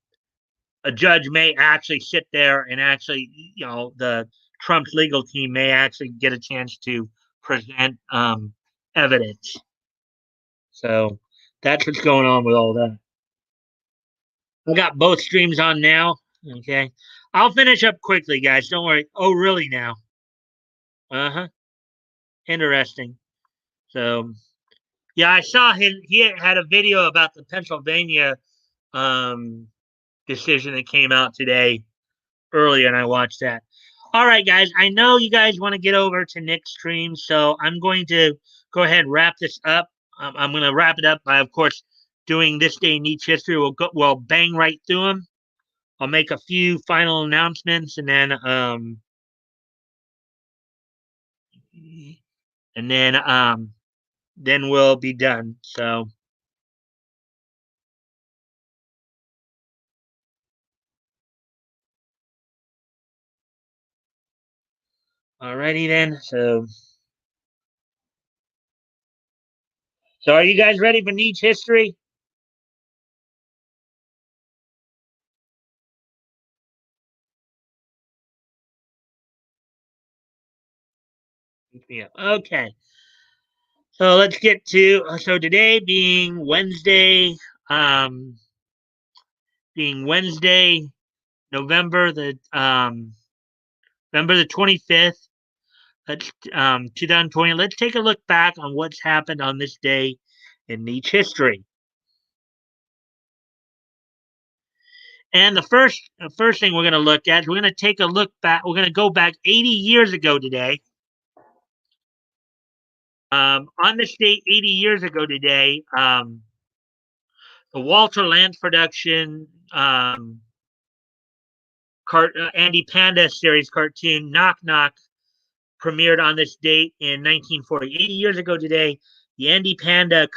a judge may actually sit there and actually, the Trump's legal team may actually get a chance to present evidence. So that's what's going on with all that. I got both streams on now. Okay. I'll finish up quickly, guys. Don't worry. Oh, really now? Uh huh. Interesting. So, yeah, I saw him. He had a video about the Pennsylvania um, decision that came out today earlier, and I watched that. All right, guys. I know you guys want to get over to Nick's stream, so I'm going to go ahead and wrap this up. I'm going to wrap it up by, of course, doing this day in each history. We'll bang right through them. I'll make a few final announcements, and then we'll be done. So, alrighty then. So are you guys ready for niche history? Yeah. Okay. So let's get to so today um, being Wednesday, November the um, November the 25th. Let's 2020. Let's take a look back on what's happened on this day in niche history. And the first thing we're going to look at is we're going to take a look back. We're going to go back 80 years ago today. On this date, 80 years ago today, the Walter Lantz production, Andy Panda series cartoon Knock Knock premiered on this date in 1940. 80 years ago today, the Andy Panda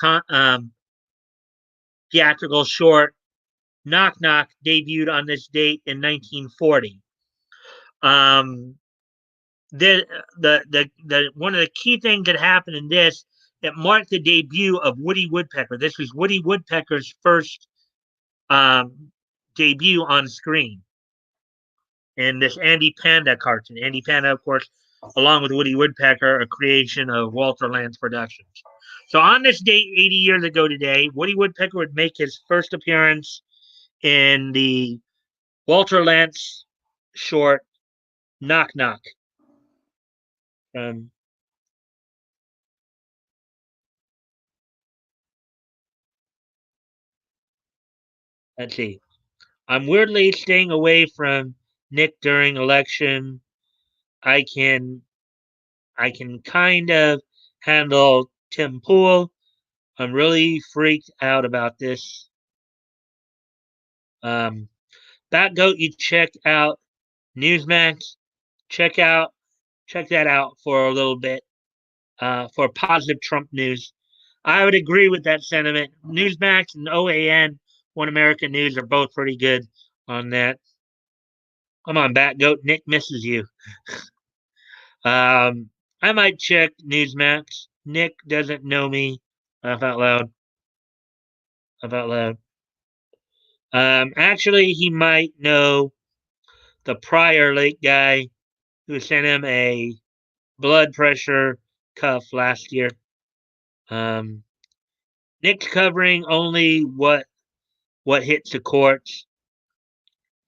theatrical short Knock Knock debuted on this date in 1940. Um, the one of the key things that happened in this, it marked the debut of Woody Woodpecker. This was Woody Woodpecker's first um, debut on screen in this Andy Panda cartoon. Andy Panda, of course, along with Woody Woodpecker, a creation of Walter Lantz Productions. So on this date, 80 years ago today, Woody Woodpecker would make his first appearance in the Walter Lantz short Knock Knock. Um, let's see. I'm weirdly staying away from Nick during election. I can I can kind of handle Tim Pool. I'm really freaked out about this. Um, that goat, you check out Newsmax. Check out check that out for a little bit for positive Trump news. I would agree with that sentiment. Newsmax and OAN, One American News, are both pretty good on that. Come on, Bat Goat. Nick misses you. I might check Newsmax. Nick doesn't know me. Laugh out loud. Laugh out loud. Actually, he might know the prior late guy who sent him a blood pressure cuff last year. Um, Nick's covering only what hits the courts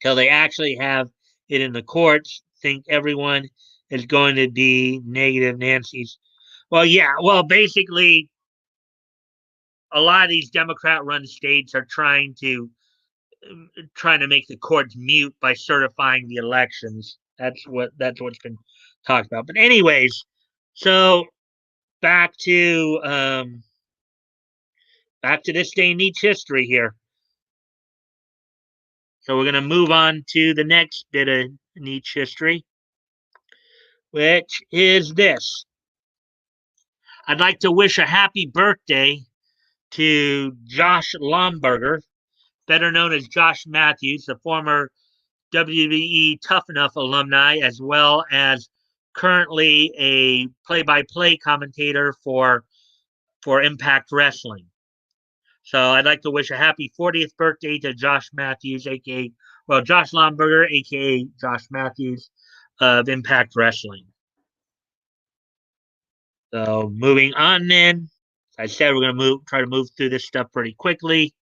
till they actually have it in the courts. Think everyone is going to be negative Nancy's. Well, yeah. Well, basically, a lot of these Democrat-run states are trying to make the courts mute by certifying the elections. That's what's been talked about. But anyways, so back to um, back to this day in each history here. So we're gonna move on to the next bit of niche history, which is this. I'd like to wish a happy birthday to Josh Lomberger, better known as Josh Matthews, the former WWE Tough Enough alumni, as well as currently a play-by-play commentator for Impact Wrestling. So I'd like to wish a happy 40th birthday to Josh Matthews, aka Josh Lomberger, aka Josh Matthews of Impact Wrestling. So moving on, then, as I said, we're gonna try to move through this stuff pretty quickly.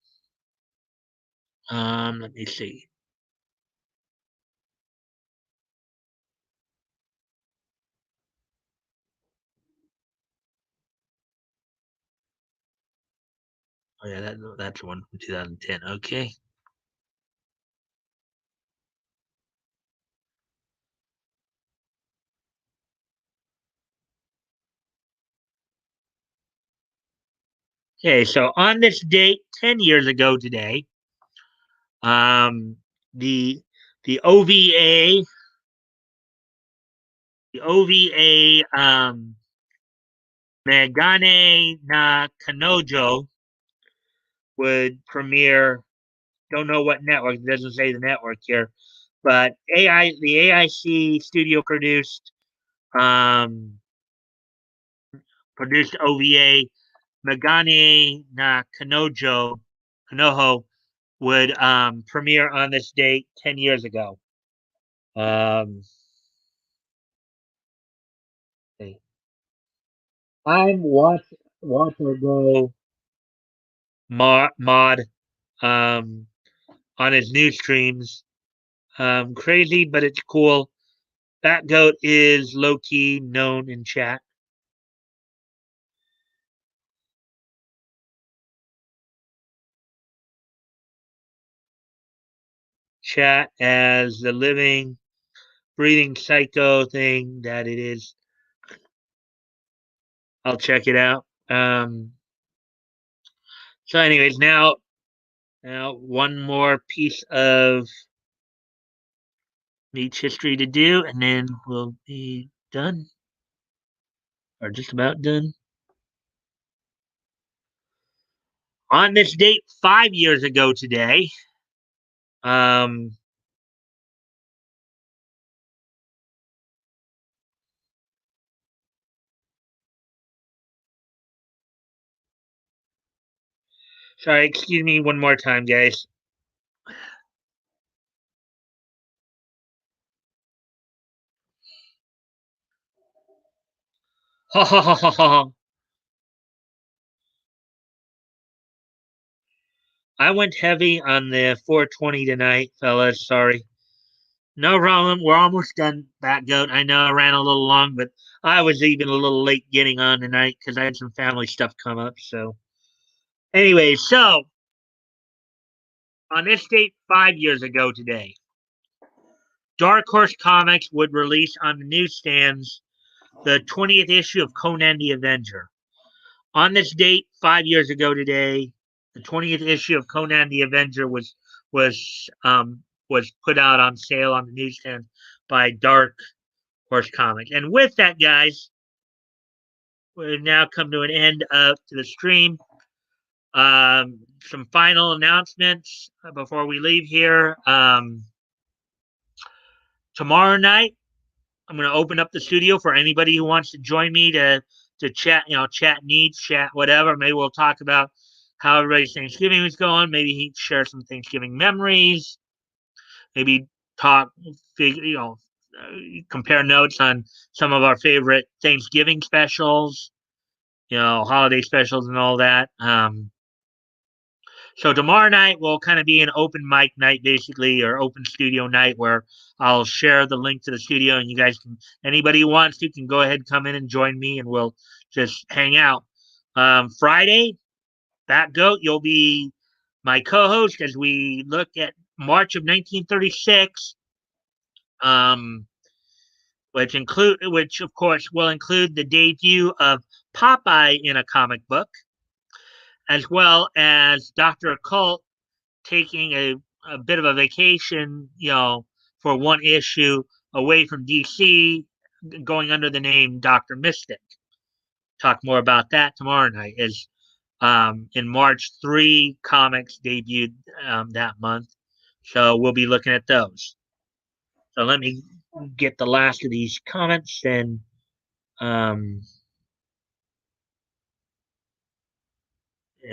Let me see. Oh yeah, that's one from 2010. Okay. Okay, so on this date, 10 years ago today, um, the the OVA the OVA Megane na Kanojo would premiere. Don't know what network. It doesn't say the network here, but the AIC studio um, produced OVA Megane na Kanojo would premiere on this date 10 years ago. Um, I'm watch or go mod um, on his new streams. Crazy, but it's cool. That goat is low key known in chat. Chat as the living, breathing psycho thing that it is. I'll check it out. So, anyways, now one more piece of Meets history to do, and then we'll be done, or just about done. On this date, 5 years ago today, um, sorry, excuse me one more time, guys. Ha ha ha ha ha. I went heavy on the 420 tonight, fellas. Sorry. No problem. We're almost done, Bat Goat. I know I ran a little long, but I was even a little late getting on tonight because I had some family stuff come up. So, anyway, so on this date 5 years ago today, Dark Horse Comics would release on the newsstands the 20th issue of Conan the Avenger. On this date, 5 years ago today, the 20th issue of Conan the Avenger was put out on sale on the newsstand by Dark Horse Comics. And with that, guys, we've now come to an end of to the stream. Some final announcements before we leave here. Tomorrow night, I'm going to open up the studio for anybody who wants to join me to to chat, chat needs, chat whatever. Maybe we'll talk about how everybody's Thanksgiving was going. Maybe he share some Thanksgiving memories. Maybe talk, compare notes on some of our favorite Thanksgiving specials, holiday specials and all that. So tomorrow night will kind of be an open mic night, basically, or open studio night, where I'll share the link to the studio, and you guys can, anybody who wants to, can go ahead, come in and join me, and we'll just hang out. Friday, Bat Goat, you'll be my co-host as we look at March of 1936, which of course will include the debut of Popeye in a comic book, as well as Dr. Occult taking a bit of a vacation, for one issue away from DC, going under the name Dr. Mystic. Talk more about that tomorrow night. As in March, 3 comics debuted that month. So we'll be looking at those. So let me get the last of these comments and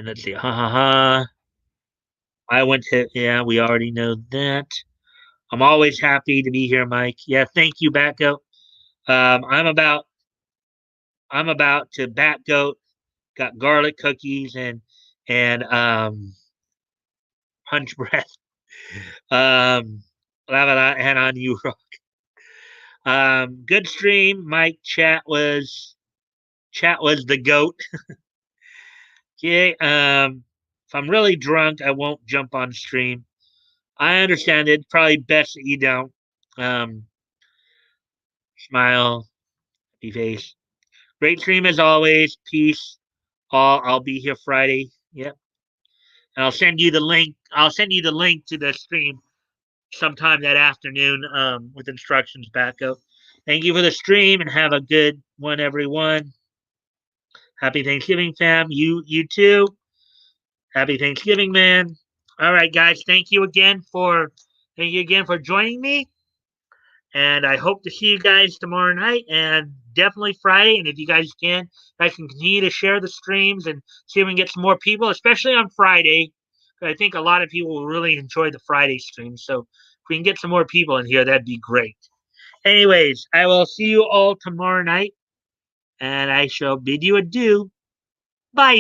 let's see. Ha ha ha. I went to, yeah, we already know that. I'm always happy to be here, Mike. Yeah, thank you, Batgoat. Um, I'm about I'm about to Batgoat. Got garlic cookies and punch breath. Um, and on you, Rock. Good stream, Mike. Chat was the goat. Okay. If I'm really drunk, I won't jump on stream. I understand it. Probably best that you don't. Um, Smile, happy face. Great stream as always. Peace. I'll be here Friday. Yep. And I'll send you the link. I'll send you the link to the stream sometime that afternoon with instructions back up. Thank you for the stream and have a good one, everyone. Happy Thanksgiving, fam. You too. Happy Thanksgiving, man. All right, guys. Thank you again for joining me. And I hope to see you guys tomorrow night and definitely Friday. And if you guys can continue to share the streams and see if we can get some more people, especially on Friday. I think a lot of people will really enjoy the Friday stream. So if we can get some more people in here, that'd be great. Anyways, I will see you all tomorrow night, and I shall bid you adieu. Bye.